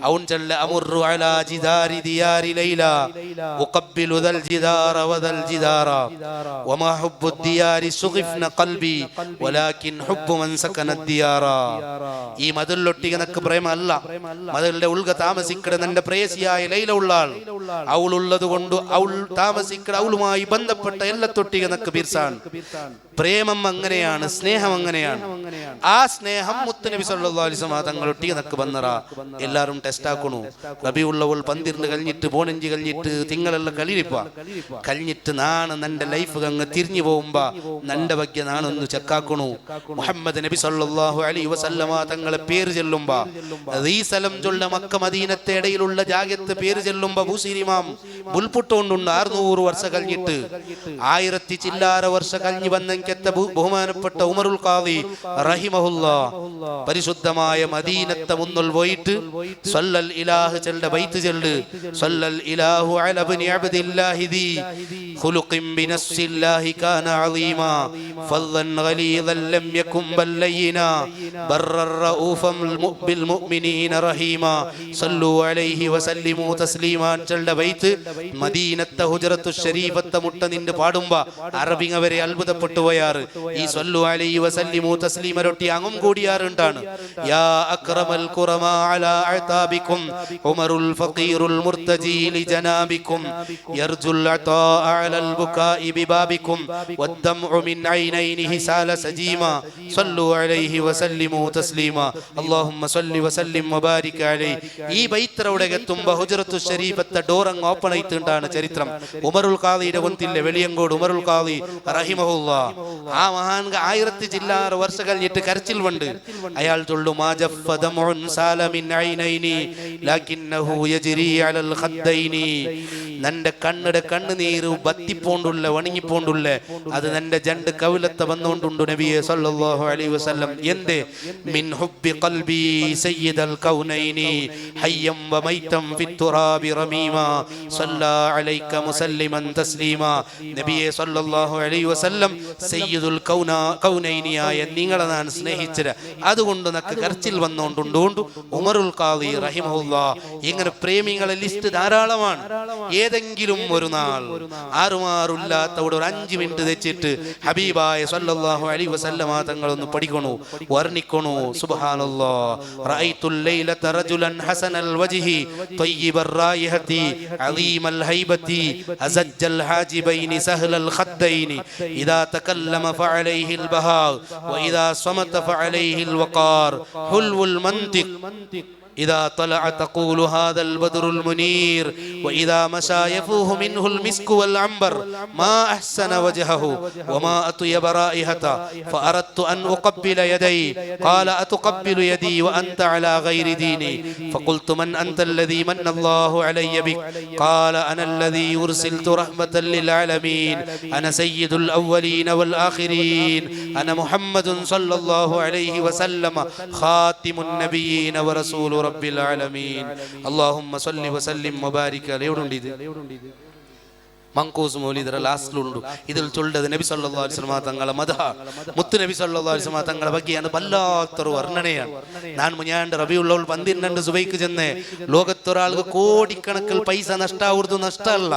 അവൻ ചൊല്ല അമുറു على جدار ديار ليلى أقبل ذا الجدار وذا الجدار وما حب الديار سغفن قلبي ولكن حب من سكن الديار ഈ മതിലൊട്ടിക്ക് നിനക്ക് പ്രേമല്ല, മതിലിന്റെ ഉൾക താമസിക്കുന്ന നിന്റെ പ്രേയസിയായ ലൈല ഉള്ളാൾ, അവളുള്ളത് കൊണ്ട് അവൾ താമസിക്കുന്ന അവളുമായി ബന്ധപ്പെട്ട എല്ലാ തൊട്ടിക നിനക്ക് ബീർസാൻ. പ്രേമം അങ്ങനെയാണ്, സ്നേഹം അങ്ങനെയാണ്. ആ സ്നേഹം മുത്തുനബി സല്ലല്ലാഹു അലൈഹി വസല്ലം തങ്ങളൊട്ടിക നിനക്ക് ബന്നറ. എല്ലാവരും ടെസ്റ്റ് ആക്കണു. റബീഉൽ 12 കഴിഞ്ഞിട്ട് 15 കഴിഞ്ഞിട്ട് തിങ്കളെല്ലാം കഴിഞ്ഞിട്ട് നാണ് നിന്റെ ലൈഫ് അങ്ങ് തിരിഞ്ഞു പോകുമ്പോ നിന്റെ ಬಗ್ಗೆ നാണൊന്ന് ചെക്കാക്കണു. മുഹമ്മദ് നബി സല്ലല്ലാഹു അലൈഹി വസല്ലമ തങ്ങളെ പേര് ചെല്ലുമ്പോ ഈ സ്ഥലം ചൊല്ല മക്ക മദീനത്തെ ഇടയിലുള്ള ജാഗത്ത് പേര് ചെല്ലുമ്പോ ബൂസിരിമാം മുൽപുട്ടുകൊണ്ടുണ്ട് 600 വർഷം കഴിഞ്ഞിട്ട് 1000 ചില്ലാര വർഷം കഴിഞ്ഞ് വന്നെങ്കെത്ത ബഹുമാനപ്പെട്ട ഉമറുൽ ഖാദി റഹിമഹുല്ലാ പരിശുദ്ധമായ മദീനത്തെ മുന്നിൽ പോയിട്ട് സല്ലൽ ഇലാഹ് ചെല്ലുടെ ബൈത്ത് ചെല്ല് സല്ലൽ ഇലാഹു അല ഇബ്നി അബ്ദില്ലാഹി ദി ഖുലുഖിൻ ബിനസ്സില്ലാഹി കാന അളീമാ ഫല്ലൻ ഗലീദൻ ലം യകും ബല്ലയിനാ ബർറർ റഊഫൻ ബിൽ മുഅ്മിനീന റഹീമാ സല്ലു അലൈഹി വസല്ലിമു തസ്ലീമാ ചെല്ലുടെ ബൈത്ത് മദീനത്തെ ഹുജ്റത്തു ശരീഫത്തെ മുട്ട നിന്ന് പാടുമ്പോ അറബിങ്ങ വരെ അത്ഭുതപ്പെട്ടു പോയാറ്. ഈ സല്ലു അലൈഹി വസല്ലിമു തസ്ലീമ റൊട്ടി അങ്ങും കൂടിയാറുണ്ടാണ്. യാ അക്രമൽ ഖുറമാ അലാ അതാബികും ഉമറുൽ ഫഖീറുൽ മുർതജി ലി ജനാബികും യർജുൽ അതാ അലൽ ബുകാഇ ബിബാബികും വദ്ദംഉ മിൻ ഐനൈനിഹി സാല സജീമാ സല്ലു അലൈഹി വസല്ലിമു തസ്ലീമാ അല്ലാഹുമ്മ സല്ലി വസല്ലിം വബാരിക് അലൈഹി. ഈ ബൈത്രയുടെ എത്തുമ്പോ ഹുജ്റത്തു ശരീഫത്തെ ഡോർ അങ്ങ് ഓപ്പൺ ആയിട്ടാണ് ചരിത്രം. ഉമറുൽ ഖാദിയുടെ കൊന്തില്ലേ വെളിയങ്കോട് ഉമറുൽ ഖാദി റഹിമഹുല്ലാ, ആ മഹാൻ 1000 ചില്ലാറ വർഷം കഴിഞ്ഞിട്ട് കരച്ചിൽ വണ്ട്. അയാൾ ചൊല്ലു മാ ജഫ്ഫ ദംഉൻ സാല മിൻ ഐനൈനി ലകിന്നഹു യജ്രി അലൽ ഖദ്ദൈനി. നിന്റെ കണ്ണിടെ കണ്ണുനീര് ബത്തിപ്പോണ്ടുള്ള വണങ്ങിപ്പോണ്ടുള്ള അത് നിന്റെ ജണ്ട് കവിലത്തെ വന്നുകൊണ്ടുണ്ട് നബിയെ സല്ലല്ലാഹു അലൈഹി വസല്ലം. എന്തേ മിൻ ഹുബ്ബി ഖൽബി സയ്യിദൽ കൗനൈനി ഹയ്യം വമൈതം ഫിത്തുറാബി റമീമാ സല്ലാ അലൈക മുസല്ലിമൻ തസ്ലീമാ. നബിയെ സല്ലല്ലാഹു അലൈഹി വസല്ലം സയ്യിദുൽ കൗനൈനിയായ നിങ്ങളെ ഞാൻ സ്നേഹിച്ചത് അതുകൊണ്ട് നക്ക് കരച്ചിൽ വന്നുകൊണ്ടുണ്ട്. ഉമറുൽ ഖാദി റഹിമഹുല്ലാ ഇങ്ങനെ പ്രേമികളെ ലിസ്റ്റ് ധാരാളമാണ്. ഏതെങ്കിലും ഒരു നാൾ ആറുമാറില്ലാത്തവിടെ ഒരു 5 മിനിറ്റ് വെച്ചിട്ട് ഹബീബായ സല്ലല്ലാഹു അലൈഹി വസല്ലമ തങ്ങളൊന്ന് പഠിക്കണു, വർണ്ണിക്കണു. സുബ്ഹാനല്ലാഹ് റഅയ്തുൽ ലൈലത റജുലൻ ഹസനൽ വജ്ഹി ത്വയ്യിബർ റായിഹതി അലീമൽ ഹൈബതി അസജ്ജൽ ഹാജിബൈനി സഹ്ലൽ ഖദ്ദൈനി ഇദാ തകല്ലമ ഫഅലൈഹിൽ ബഹാ വഇദാ സമത ഫഅലൈഹിൽ വഖാർ ഹുൽവുൽ മന്തിഖ് إذا طلع تقول هذا البدر المنير وإذا مشى يفوه منه المسك والعنبر ما أحسن وجهه وما أطيب رائحته فأردت أن أقبل يدي قال أتقبل يدي وأنت على غير ديني فقلت من أنت الذي من الله علي بك قال أنا الذي أرسلت رحمة للعالمين أنا سيد الأولين والآخرين أنا محمد صلى الله عليه وسلم خاتم النبيين ورسول റബ്ബിൽ ആലമീൻ അല്ലാഹുമ്മ സ്വല്ലി വസല്ലിം വബാരിക് അലൈഹി. മങ്കൂസ് മൗലിദ് ലാസ്റ്റിലുണ്ട്. ഇതിൽ ചൊല്ലത് നബി സല്ലല്ലാഹു അലൈഹി വസല്ലം തങ്ങളെ മദഹ, മുത്ത് നബി സല്ലല്ലാഹു അലൈഹി വസല്ലം തങ്ങളെ ബഗ്ഗിയാണ് വല്ലാത്തൊരു വർണ്ണനയാണ്. ഞാൻ മുഞ്ഞാണ്ട് റബീഉൽ 12 സുബൈക്ക് ചെന്ന് ലോകത്തൊരാൾക്ക് കോടിക്കണക്കിൽ പൈസ നഷ്ടാവുന്നത് നഷ്ടമല്ല,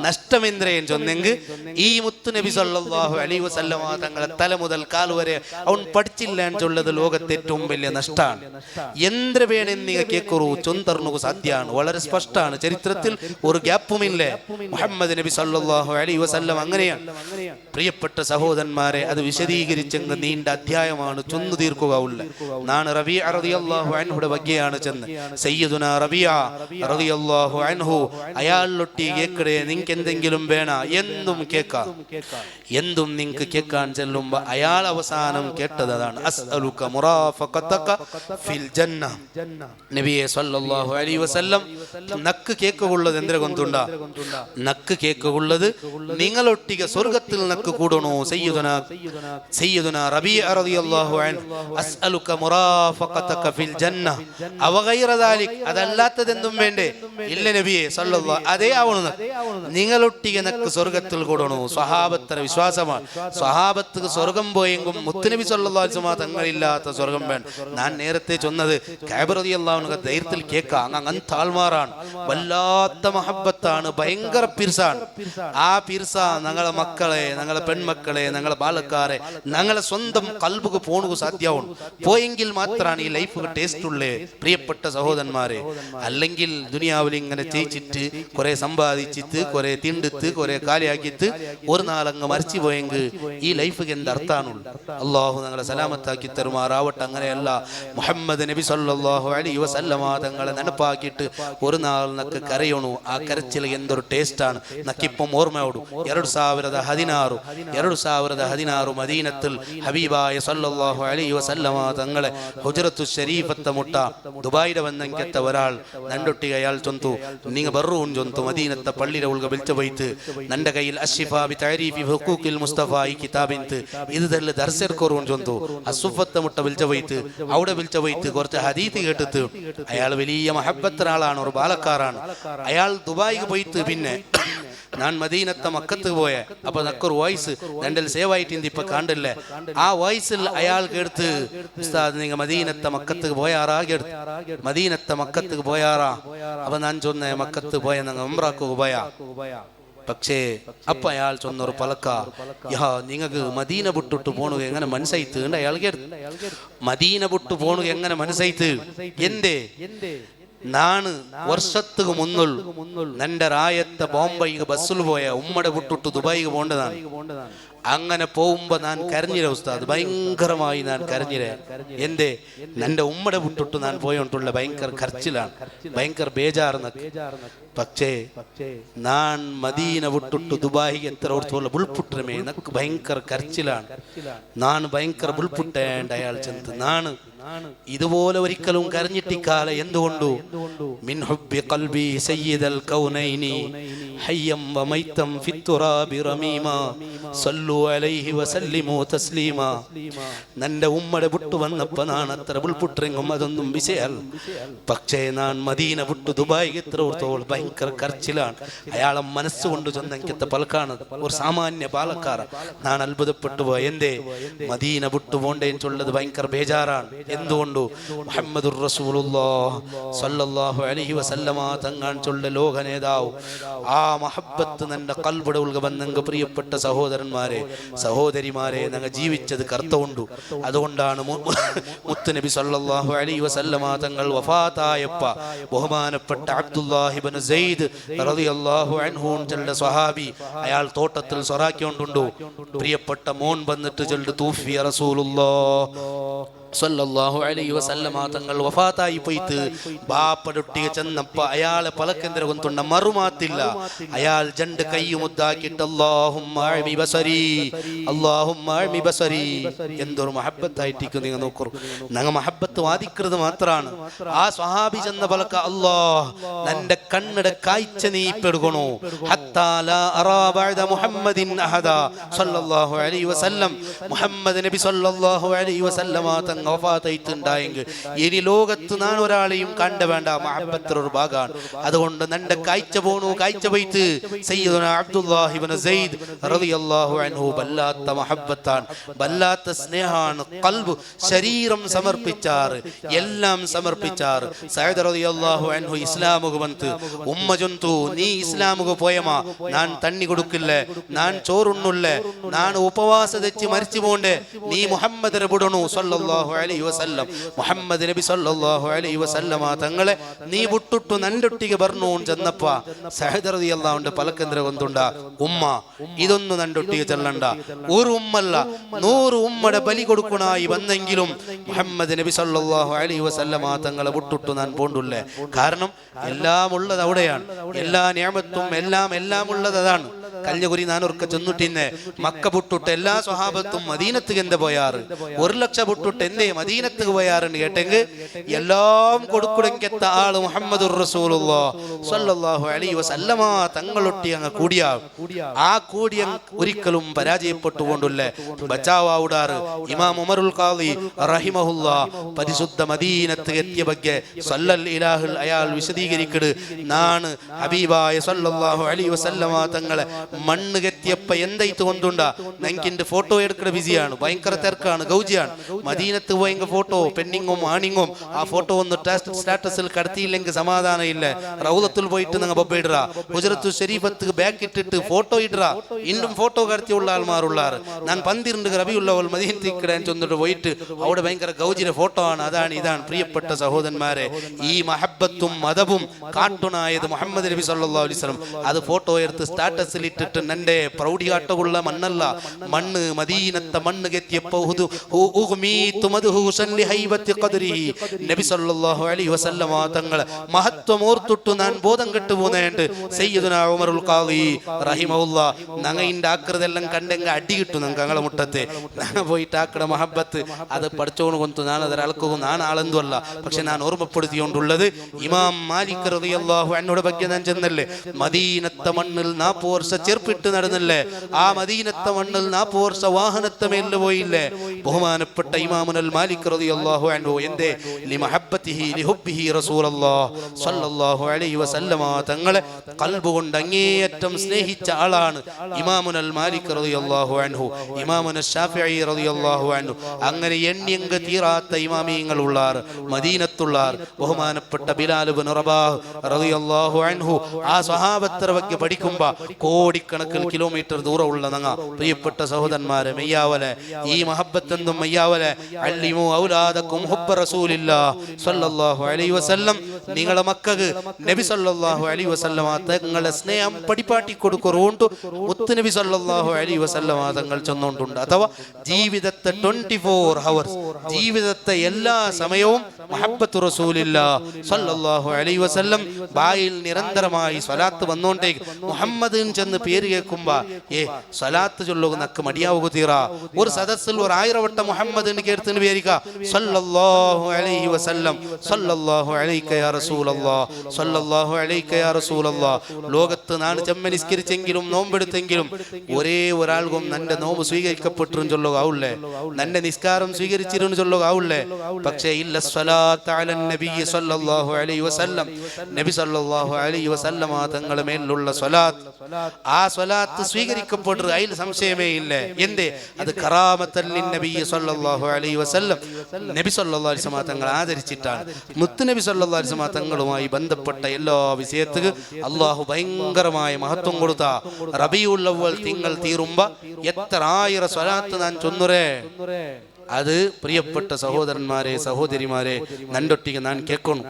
നഷ്ടമെന്ത്രേൻ ചൊന്നെങ്കിൽ ഈ മുത്ത് നബി സല്ലല്ലാഹു അലൈഹി വസല്ലം തങ്ങളെ തല മുതൽ കാൽ വരെ അവൻ പഠിച്ചില്ല എന്ന് ചൊല്ലത് ലോകത്തെ ഏറ്റവും വലിയ നഷ്ടമാണ്. എന്ത്ര വേണമെന്ന് കേൾക്കൂ, ചൊന്തർണു സാധ്യമാണ്, വളരെ സ്പഷ്ടമാണ്. ചരിത്രത്തിൽ ഒരു ഗ്യാപ്പുമില്ല. മുഹമ്മദ് നബി സല്ലല്ലാഹു അലൈഹി വസല്ലം അങ്ങനെയാണ്. പ്രിയപ്പെട്ട സഹോദരന്മാരെ, അത് വിശദീകരിച്ചെങ്കിൽ നീണ്ട അധ്യായമാണ്, ചൊന്നു തീർക്കുക ഉള്ള. നാണ് റബീഅ റളിയല്ലാഹു അൻഹുടെ വകയാണ് ചെന്ന് സയ്യിദുനാ റബീഅ റളിയല്ലാഹു അൻഹു അയാളൊട്ടി കേക്കടേ നിങ്ങൾക്ക് എന്തെങ്കിലും വേണ എന്തും കേൾക്കാം, എന്തും നിങ്ങൾക്ക് കേൾക്കാൻ ചെല്ലുമ്പോ അയാൾ അവസാനം കേട്ടത് അതാണ് അസ്അലുക മുറാഫഖതക ഫിൽ ജന്ന. നബിയെ സല്ലല്ലാഹു അലൈഹി വസല്ലം നക്ക് കേക്കുള്ളത് എന്തിനെ കൊണ്ടുണ്ടാ? നക്ക് കേക്ക് ഉള്ളത് നിങ്ങളൊട്ടിക സ്വർഗത്തിൽ നിനക്ക് കൂടണോ സയ്യിദുനാ റബീഅ റളിയല്ലാഹു അൻഹു അസ്അലുക മുറാഫഖതക ഫിൽ ജന്ന അവ ഗൈറ ദാലിക് അതല്ലാത്തതെന്തും വേണ്ടേ ഇല്ല നബിയേ സല്ലല്ലാഹു അതേ ആവണം നിങ്ങളൊട്ടിക നക്ക് സ്വർഗത്തിൽ കൂടണോ സ്വഹാബത്തര വിശ്വാസമാണ് സ്വഹാബത്തുക്ക് സ്വർഗം പോയെങ്കും മുത്തുനബി സല്ലല്ലാഹു അലൈഹി വസല്ലം തങ്ങളില്ലാത്ത സ്വർഗം വേണ്ട ഞാൻ നേരത്തെ ചൊന്നത് കഅബ റളിയല്ലാഹു അൻഹു ധൈര്യത്തിൽ കേൾക്കാം അങ്ങനത്തെ ആൾമാരാണ് വല്ലാത്ത മഹബത്താണ് ഭയങ്കര പിർസാണ് ആ പിർസ ഞങ്ങളെ മക്കളെ ഞങ്ങളെ പെൺമക്കളെ ഞങ്ങളെ ബാലക്കാരെ ഞങ്ങളെ സ്വന്തം കൽബുക്ക് പോണു സാധ്യവും പോയെങ്കിൽ മാത്രമാണ് ഈ ലൈഫ് ടേസ്റ്റ് ഉള്ളേ പ്രിയപ്പെട്ട സഹോദരന്മാരെ അല്ലെങ്കിൽ ദുനിയാവിൽ ഇങ്ങനെ ചെയ്യിച്ചിട്ട് കുറെ സമ്പാദിച്ചിട്ട് കുറെ തിണ്ടിത്ത് കുറെ കാലിയാക്കിയിട്ട് ഒരു നാളങ്ങ് മരിച്ചു പോയെങ്കിൽ ഈ ലൈഫിക്ക് എന്ത് അർത്ഥാണുള്ളൂ അള്ളാഹു ഞങ്ങളെ സലാമത്താക്കി തരുമാറാവട്ടെ അങ്ങനെയല്ല മുഹമ്മദ് നബി സല്ലല്ലാഹു അലൈഹി വസല്ലമ തങ്ങളെ നെനപ്പാക്കിയിട്ട് ഒരു നാൾ നക്ക് കരയണു ആ കരച്ചിൽ എന്തൊരു ടേസ്റ്റാണ് നക്കിപ്പം ഓർമ്മയോടും 2016 മദീനത്തിൽ ഹബീബായ സല്ലല്ലാഹു അലൈഹി വസല്ലമ തങ്ങളെ ഹുജ്റത്തു ശരീഫത്തെ മുട്ട ദുബായിലെ വന്നെങ്കത്ത ഒരാൾ നണ്ടൊട്ടിക അയാൾ ചൊന്തു നിങ്ങൾ ബറൂൻ ചൊന്തു മദീനത്തെ പള്ളിയുടെ ഉൾക വിളിച്ചു പോയിട്ട് നന്റെ കയ്യിൽ അഷ്ഫാ ബി തഅരീഫി ഹുഖൂഖിൽ മുസ്തഫ ഈ കിതാബിന്ത് ഇത് തന്നെ ദർസർക്കോറും ചൊന്തു അസുഫത്തെ മുട്ട വിളിച്ചു പോയിട്ട് അവിടെ വിളിച്ചു പോയിട്ട് കുറച്ച് ഹദീത്ത് കേട്ടിട്ട് അയാൾ വലിയ മഹബത്ത് ആളാണ് ഒരു ബാലക്കാരാണ് അയാൾ ദുബായിക്ക് പോയിട്ട് പിന്നെ ഞാൻ മദീനത്തെ മക്കത്ത് പോയ അപ്പൊ നക്കൊരു വോയിസ് രണ്ടിൽ സേവ് ആയിട്ട് ഇപ്പൊ കണ്ടില്ലേ ആ വോയിസിൽ അയാൾക്ക് എടുത്ത് ഉസ്താദ് നിങ്ങൾ മദീനത്തെ മക്കത്ത് പോയാറാ മദീനത്തെ മക്കത്ത് പോയാറാ അപ്പൊ ഞാൻ ചൊന്ന മക്കത്ത് പോയ നിങ്ങൾ ഉംറക്ക് പോയാ പക്ഷേ അപ്പൊ അയാൾ ചൊന്നൊരു പലക്ക നിങ്ങൾക്ക് മദീന വിട്ടിട്ട് പോണു എങ്ങനെ മനസ്സായിത്ത് അയാൾ കേട്ടു മദീന വിട്ടു പോണു എങ്ങനെ മനസ്സായിത്ത് എന്തേ നാണ് വർഷത്തുക്ക് മുന്നുൾ നന്റെ റായത്തെ ബോംബെക്ക് ബസ്സിൽ പോയ ഉമ്മടെ വിട്ടിട്ട് ദുബായിക്ക് പോണ്ടതാണ് അങ്ങനെ പോകുമ്പോ ഞാൻ കരഞ്ഞിര ഉസ്താദ് ഭയങ്കരമായി ഞാൻ കരഞ്ഞിര എന്തേ നന്റെ ഉമ്മടെ വിട്ടിട്ട് ഞാൻ പോയോണ്ടുള്ള ഭയങ്കര കരച്ചിലാണ് ഭയങ്കര ബേജാർന്നൊക്കെ പക്ഷേ ഞാൻ മദീന വിട്ടിട്ട് ദുബായിക്ക് എത്ര ഓർത്തുള്ള ബുൾപുട്ടമേ നക്ക് ഭയങ്കര കരച്ചിലാണ് ഞാൻ ഭയങ്കര ബുൾപുട്ടേണ്ട അയാൾ ചെന്ന് നാണ് ഇതുപോലെ ഒരിക്കലും കരഞ്ഞിട്ടിക്കാല എന്തുകൊണ്ടു മിൻ ഹുബ്ബി ഖൽബി സയ്യിദൽ കൗനൈനി ഹയ്യം വമൈതം ഫിത്തുറാബി റമീമാ സല്ലു അലൈഹി വസല്ലിമു തസ്ലീമാ നന്റെ ഉമ്മടെ വിട്ടു വന്നപ്പോൾ ഞാൻ അത്ര ബുൾപുട്ടെങ്കും അതൊന്നും വിഷയല്ല പക്ഷേ ഞാൻ മദീന വിട്ടു ദുബായിക്ക് എത്ര ഓർത്തോൾ ഭയങ്കര കരച്ചിലാണ് അയാളെ മനസ്സുകൊണ്ട് ചെന്നെങ്കിത്തെ പലക്കാണ് ഒരു സാമാന്യ പാലക്കാരൻ ഞാൻ അത്ഭുതപ്പെട്ടു പോയി എന്തേ മദീന വിട്ടു പോണ്ടേന്ന് ചൊല്ലത് ഭയങ്കര ബേജാറാണ് എന്തുകൊണ്ടു മുഹമ്മദുർ റസൂലുള്ളാഹി സ്വല്ലല്ലാഹു അലൈഹി വസല്ലമ തങ്ങൾ ചൊല്ല ലോക നേതാവ് ആ മഹബ്ബത്ത് നന്റെ ഖൽബിടെ ഉൾക വന്നെങ്ക പ്രിയപ്പെട്ട സഹോദരന്മാരെ സഹോദരിമാരെ ഞങ്ങൾ ജീവിച്ചത് കർത്തവുണ്ടു അതുകൊണ്ടാണ് മുത്തുനബി സ്വല്ലല്ലാഹു അലൈഹി വസല്ലമ തങ്ങൾ വഫാത്തായപ്പ ബഹുമാനപ്പെട്ട അബ്ദുല്ലാഹി ഇബ്നു സയ്യിദ് റളിയല്ലാഹു അൻഹു ചൊല്ല സ്വഹാബി അയാൾ തോട്ടത്തിൽ സൊറാക്കിയോണ്ടുണ്ടു പ്രിയപ്പെട്ട മോൻ വന്നിട്ട് ചൊല്ലു തൂഫിയ റസൂലുള്ളാഹി സല്ലല്ലാഹു അലൈഹി വസല്ലമ തങ്ങൾ വഫാത്തായി പോയിട്ട് ബാപ്പടൊട്ടിയ ചെന്നപ്പ അയാളെ പലക്കെന്തര കൊണ്ടുണ്ട മറുമാത്തില്ല അയാൾ രണ്ട് കൈ മുദ്ദാക്കിട്ട് അല്ലാഹുമ്മ അഅമി ബസരി അല്ലാഹുമ്മ അഅമി ബസരി എന്തൊരു മഹബ്ബത്തായിട്ടിരിക്കും നിങ്ങൾ നോക്കൂ ഞങ്ങ മഹബ്ബത്ത് വാദിക്കുന്നത് മാത്രമാണ് ആ സ്വഹാബി ചെന്ന പലക്ക അല്ലാഹ് നന്റെ കണ്ണിടെ കാഴ്ച നീ പെടുകണോ ഹത്താ ലാ അറാ ബഅദ മുഹമ്മദിൻ അഹദ സല്ലല്ലാഹു അലൈഹി വസല്ലം മുഹമ്മദ് നബി സല്ലല്ലാഹു അലൈഹി വസല്ലമ വഫാത്തായിട്ടുണ്ടായെങ്കിൽ ഇനി ലോകത്ത് ഞാൻ ഒരാളെയും കണ്ട വേണ്ട മഹബ്ബത്തിന്റെ ഒരു ഭാഗമാണ് അതുകൊണ്ട് നന്റെ കാഴ്ച പോണു കാഴ്ച പോയിട്ട് സയ്യിദുനാ അബ്ദുല്ലാഹി ഇബ്നു സയ്യിദ് റളിയല്ലാഹു അൻഹു വല്ലാത്ത മഹബ്ബത്താണ് വല്ലാത്ത സ്നേഹമാണ് ഖൽബ് ശരീരം സമർപ്പിച്ചാർ എല്ലാം സമർപ്പിച്ചാർ സയ്യിദ് റളിയല്ലാഹു അൻഹു ഇസ്ലാമുക വന്ന് ഉമ്മ ജന്തു നീ ഇസ്ലാമുക പോയമാ ഞാൻ തണ്ണി കൊടുക്കില്ല ഞാൻ ചോറുണ്ണുല്ല ഞാൻ ഉപവാസ തെച്ച് മരിച്ചു പോണ്ടേ നീ മുഹമ്മദിനെ വിടണു സല്ലല്ലാഹു അലൈഹി വസല്ലം മുഹമ്മദ് നബി സല്ലല്ലാഹു അലൈഹി വസല്ലമ തങ്ങളെ നീ വിട്ടിട്ടു നണ്ടൊട്ടിಗೆ ಬರ್ನು ചെന്നപ്പ സഹദ് റളിയല്ലാഹു അൻഹു പലക്കെന്തര കൊണ്ടുണ്ട ഉമ്മ ഇതൊന്നും നണ്ടൊട്ടിಗೆ ചെല്ലണ്ട ഒരു ഉമ്മല്ല 100 ഉമ്മയുടെ ബലി കൊടുക്കണായി വന്നെങ്കിലും മുഹമ്മദ് നബി സല്ലല്ലാഹു അലൈഹി വസല്ലമ തങ്ങളെ വിട്ടിട്ടു ഞാൻ പോണ്ടില്ല കാരണം എല്ലാം ഉള്ളത് അവിടെയാണ് എല്ലാ നിഅമത്തും എല്ലാം ഉള്ളത് അതാണ് കഴിഞ്ഞ ഞാൻ ഉറക്ക ചെന്നിട്ടിന്നെ മക്ക വിട്ടിട്ട് എല്ലാ സ്വഹാബത്തും മദീനത്തുക്ക് എന്ത് പോയാറ് 1,00,000 വിട്ടിട്ട് എന്തേ മദീനത്തുക്ക് പോയാറുണ്ട് കേട്ടെങ്കിൽ എല്ലാം കൊടുക്കുടെങ്കെത്ത ആള് മുഹമ്മദുർ റസൂലുള്ളാഹ് സ്വല്ലല്ലാഹു അലൈഹി വസല്ലമ തങ്ങളൊട്ടി അങ്ങ് കൂടിയ ആ കൂടിയ ഒരിക്കലും പരാജയപ്പെട്ടുകൊണ്ടല്ലേ ബച്ചാവാവുടാറ് ഇമാം ഉമറുൽ ഖാദി റഹിമഹുല്ലാഹ് പരിശുദ്ധ മദീനത്ത് എത്തിയ ಬಗ್ಗೆ സല്ലൽ ഇലാഹുൽ അയാൾ വിശദീകരിക്കട് നാണ് ഹബീബായ സല്ലല്ലാഹു അലൈഹി വസല്ലമ തങ്ങളെ മണ്ണ് കെത്തിയപ്പോ എന്തായിട്ട് കൊണ്ടുണ്ടാ നങ്കിന്റെ ഫോട്ടോ എടുക്കുന്ന ബിസിയാണ് ഭയങ്കര തിരക്കാണ് ഗൗജിയാണ് മദീനത്ത് പോയെങ്കിൽ ഫോട്ടോ പെണ്ണിങ്ങും ആണിങ്ങും ആ ഫോട്ടോ ഒന്ന് സ്റ്റാറ്റസിൽ കടത്തിയില്ലെങ്കിൽ സമാധാനം ഇല്ല റൗദത്തുൽ പോയിട്ട് നിങ്ങൾ ബൊബൈഡ ഗുജറത്തു ഷരീഫത്ത് ബാക്ക് ഇട്ടിട്ട് ഫോട്ടോ ഇട ഇന്നും ഫോട്ടോ കടത്തിയുള്ള ആൾമാരുള്ളാറ് ഞാൻ 12 റബീഉൽ മദീനത്തിക്കിടാൻ ചെന്നിട്ട് പോയിട്ട് അവിടെ ഭയങ്കര ഗൗജിയുടെ ഫോട്ടോ ആണ് അതാണ് ഇതാണ് പ്രിയപ്പെട്ട സഹോദരന്മാരെ ഈ മഹബത്തും മദബും കാട്ടുനായത് മുഹമ്മദ് നബി സല്ലല്ലാഹു അലൈഹി വസല്ലം അത് ഫോട്ടോ എടുത്ത് സ്റ്റാറ്റസിൽ ഇട്ടിട്ട് നന്റെ പ്രൗഢിയാട്ടമുള്ള മണ്ണല്ല മണ്ണ് മദീനത്തെ മണ്ണ് കെത്തിയപ്പോ നബി സല്ലല്ലാഹു അലൈഹി വസല്ലം തങ്ങളെ മഹത്വം ഓർത്തിട്ട് ഞാൻ ബോധം കെട്ടു പോന്നേണ്ട് സയ്യിദുനാ ഉമറുൽ ഖാദി റഹിമഹുല്ലാഹ് നങ്ങയിന്റെ ആകൃതെല്ലാം കണ്ടെങ്കിൽ അടി കിട്ടും ഞങ്ങളെ മുട്ടത്തെ പോയിട്ട് ആക്കട മഹബത്ത് അത് പഠിച്ചോണ് കൊണ്ടു ഞാൻ അതൊരാൾക്കും ഞാൻ ആളെന്തും അല്ല പക്ഷെ ഞാൻ ഓർമ്മപ്പെടുത്തിക്കൊണ്ടുള്ളത് ഇമാം മാലിക് റളിയല്ലാഹു അൻഹുടെ ಬಗ್ಗೆ ഞാൻ ചെന്നല്ലേ മദീനത്തെ മണ്ണിൽ 40 വർഷം ചെറുപ്പിട്ട് നടന്നല്ലേ ആ മദീനത്തെ മണ്ണിൽ 40 വർഷം വാഹനത്തെ മേലിൽ പോയില്ലേ ബഹുമാനപ്പെട്ട ഇമാമുൽ മാലിക് റളിയല്ലാഹു അൻഹു എന്തേ ലിമഹബ്ബതിഹി ലിഹുബ്ബിഹി റസൂലുള്ളാഹ് സ്വല്ലല്ലാഹു അലൈഹി വസല്ലമ തങ്ങളെ ഖൽബ് കൊണ്ട് അങ്ങേയറ്റം സ്നേഹിച്ച ആളാണ് ഇമാമുൽ മാലിക് റളിയല്ലാഹു അൻഹു ഇമാമുൽ ശാഫിഈ റളിയല്ലാഹു അൻഹു അങ്ങനെ എണ്ണിയങ്ക തീരാത്ത ഇമാമിയങ്ങൾ ഉള്ളാർ മദീനത്തുള്ളാർ ബഹുമാനപ്പെട്ട ബിലാൽ ഇബ്നു റബാഹ് റളിയല്ലാഹു അൻഹു ആ സ്വഹാബത്തരെ ಬಗ್ಗೆ പഠിക്കുമ്പോ കോടിക്കണക്കിന് കിലോമീറ്റർ ദൂരമുള്ള നങ്ങ പ്രിയപ്പെട്ട സഹോദരന്മാരെ മെയ്യാവലെ ഈ മഹബ്ബത്തെന്നും മെയ്യാവലെ അല്ലിമു ഔലാദക്കും ഹുബ്ബ റസൂലില്ലാഹ് സ്വല്ലല്ലാഹു അലൈഹി വസല്ലം നിങ്ങളെ മക്കൾക്ക് നബി സല്ലല്ലാഹു അലൈഹി വസല്ലം തങ്ങളെ സ്നേഹം പഠിപ്പാട്ടി കൊടുക്കുറുണ്ട് മുത്ത് നബി സല്ലല്ലാഹു അലൈഹി വസല്ലം തങ്ങൾ ചെന്നുകൊണ്ടുണ്ട് അഥവാ ജീവിതത്തെ 24 ഹവേഴ്സ് ജീവിതത്തെ എല്ലാ സമയവും മഹബ്ബത്തു റസൂലില്ലാഹ് സ്വല്ലല്ലാഹു അലൈഹി വസല്ലം ബായിൽ നിരന്തരമായി സ്വലാത്ത് വന്നോണ്ടേ മുഹമ്മദിൻ ചെന്ന് പേര് കേൾക്കുമ്പോ സ്വലാത്ത് ചൊല്ലുക നക്ക് മടിയാവുക തീറ ഒരു സദസ്സിൽ 1000 വട്ടം മുഹമ്മദിന് കേർത്തിന് പേരിക സ്വല്ലല്ലാഹു അലൈഹി വസല്ലം സ്വല്ലല്ലാഹു അലൈക യാ റസൂലല്ലാഹ് സ്വല്ലല്ലാഹു അലൈക യാ റസൂലല്ലാഹ് ലോകത്ത് നാണ് ചെമ്മ നിസ്കരിച്ചെങ്കിലും നോമ്പെടുത്തെങ്കിലും ഒരേ ഒരാൾക്കും നന്റെ നോമ്പ് സ്വീകരിക്കപ്പെട്ടു ചൊല്ലുക ആവുള്ളേ നന്റെ നിസ്കാരം സ്വീകരിച്ചിരുന്നു ചൊല്ലുക ആവുള്ളേ പക്ഷേ ഇല്ല സ്വലാത്ത് അലൻ നബി സ്വല്ലല്ലാഹു അലൈഹി വസല്ലം നബി സ്വല്ലല്ലാഹു അലൈഹി വസല്ലം തങ്ങളുടെ മേലുള്ള സ്വലാത്ത് ആ സ്വലാത്ത് സ്വീകരിക്കപ്പെട്ടു അതിൽ സംശയമേ ഇല്ല എന്തേ അത് കറാമത്തൻ ലിന്നബി സ്വല്ലല്ലാഹു അലൈഹി വസല്ലം നബി സ്വല്ലല്ലാഹു അലൈഹി വസല്ലം തങ്ങൾ ആദരിച്ചിട്ടാണ് മുത്ത് നബി സ്വല്ലല്ലാഹു അലൈഹി വസല്ലം തങ്ങളുമായി ബന്ധപ്പെട്ട എല്ലാ വിഷയത്തിനും അല്ലാഹു ഭയങ്കരമായ മഹത്വം കൊടുത്ത റബീഉൽ അവ്വൽ തിങ്കൾ തീരുമ്പോ എത്ര 1000 സ്വലാത്ത് ഞാൻ ചൊന്നുറേ അത് പ്രിയപ്പെട്ട സഹോദരന്മാരെ സഹോദരിമാരെ നണ്ടൊട്ടിക്ക് ഞാൻ കേൾക്കണം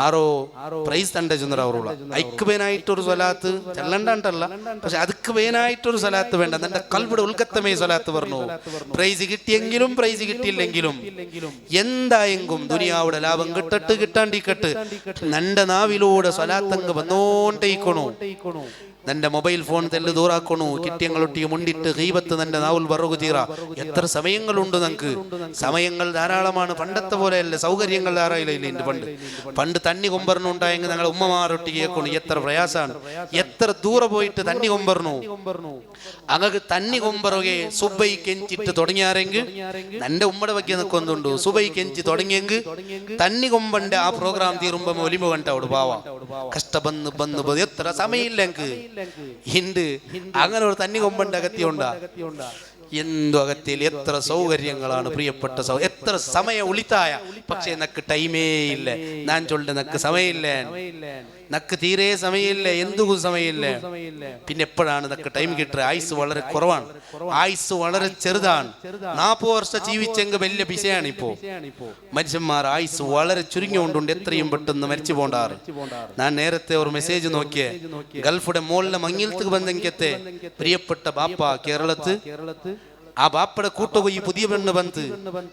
ആരോ പ്രൈസ് തണ്ട ചെന്നറ അവരുള്ള ഐക്ക് വേനായിട്ടൊരു സ്വലാത്ത് ചെല്ലണ്ടല്ല പക്ഷെ അതുക്ക് വേനായിട്ടൊരു സ്വലാത്ത് വേണ്ട എന്റെ കൽവിടെ ഉൽക്കത്തമേ സ്വലാത്ത് പറഞ്ഞു പ്രൈസ് കിട്ടിയെങ്കിലും പ്രൈസ് കിട്ടിയില്ലെങ്കിലും എന്തായെങ്കും ദുനിയാവുടെ ലാഭം കിട്ടട്ട് കിട്ടാണ്ടിക്കട്ട് നന്റെ നാവിലൂടെ സ്വലാത്തങ്ങ് വന്നോണ്ടേക്കണു നന്റെ മൊബൈൽ ഫോൺ തെല്ല് ദൂറാക്കണു കിട്ടിയങ്ങളൊട്ടിയെ മുണ്ടിട്ട് ഗീബത്ത് നന്റെ നാവുൽ വറുകു തീറ എത്ര സമയങ്ങളുണ്ട് നമുക്ക് സമയങ്ങൾ ധാരാളമാണ് പണ്ടത്തെ പോലെയല്ല സൗകര്യങ്ങൾ ധാരാളമില്ല പണ്ട് തണ്ണി കൊമ്പറിനുണ്ടായെങ്കിൽ ഞങ്ങൾ ഉമ്മമാരൊട്ടി കേൾക്കണു എത്ര പ്രയാസാണ് എത്ര ദൂരെ പോയിട്ട് തണ്ണി കൊമ്പറിനു അങ്ങക്ക് തണ്ണി കൊമ്പറുകെ സുബൈ കെഞ്ചിട്ട് തുടങ്ങിയാരെങ്കിൽ നന്റെ ഉമ്മയുടെ വയ്ക്ക് നിൽക്കൊന്നുണ്ട് സുബൈ കെഞ്ചി തുടങ്ങിയെങ്കിൽ തണ്ണി കൊമ്പന്റെ ആ പ്രോഗ്രാം തീരുമ്പോ ഒലിമ കണ്ട അവിടെ പാവാ കഷ്ടബന്ന് ബന്ന് എത്ര സമയമില്ലെങ്കിൽ ഹിണ്ട് അങ്ങനെ ഒരു തന്നി കൊമ്പന്റെ അകത്തിയുണ്ടാ എന്തു അകത്തിൽ എത്ര സൗകര്യങ്ങളാണ് പ്രിയപ്പെട്ട എത്ര സമയം ഉളിത്തായ പക്ഷെ നക്ക് ടൈമേ ഇല്ല ഞാൻ ചൊല്ലെ നക്ക് സമയമില്ലേ നക്ക് തീരെ സമയമില്ല എന്തും സമയമില്ല പിന്നെ എപ്പോഴാണ് നക്ക് ടൈം കിട്ടുക ആയുസ് വളരെ കുറവാണ് ആയുസ് വളരെ ചെറുതാണ് 40 വർഷം ജീവിച്ചെങ്കിൽ വലിയ പിശയാണ് ഇപ്പോ മനുഷ്യന്മാർ ആയുസ് വളരെ ചുരുങ്ങിക്കൊണ്ടുണ്ട് എത്രയും പെട്ടെന്ന് മരിച്ചു പോണ്ടാറ് ഞാൻ നേരത്തെ ഒരു മെസ്സേജ് നോക്കിയേ ഗൾഫുടെ മോളിലെ മങ്ങിലത്ത് ബന്ധങ്കത്തെ പ്രിയപ്പെട്ട ബാപ്പ കേരളത്ത് ആ ബാപ്പയുടെ കൂട്ടുപോയി പുതിയ പെണ്ണ് വന്ന്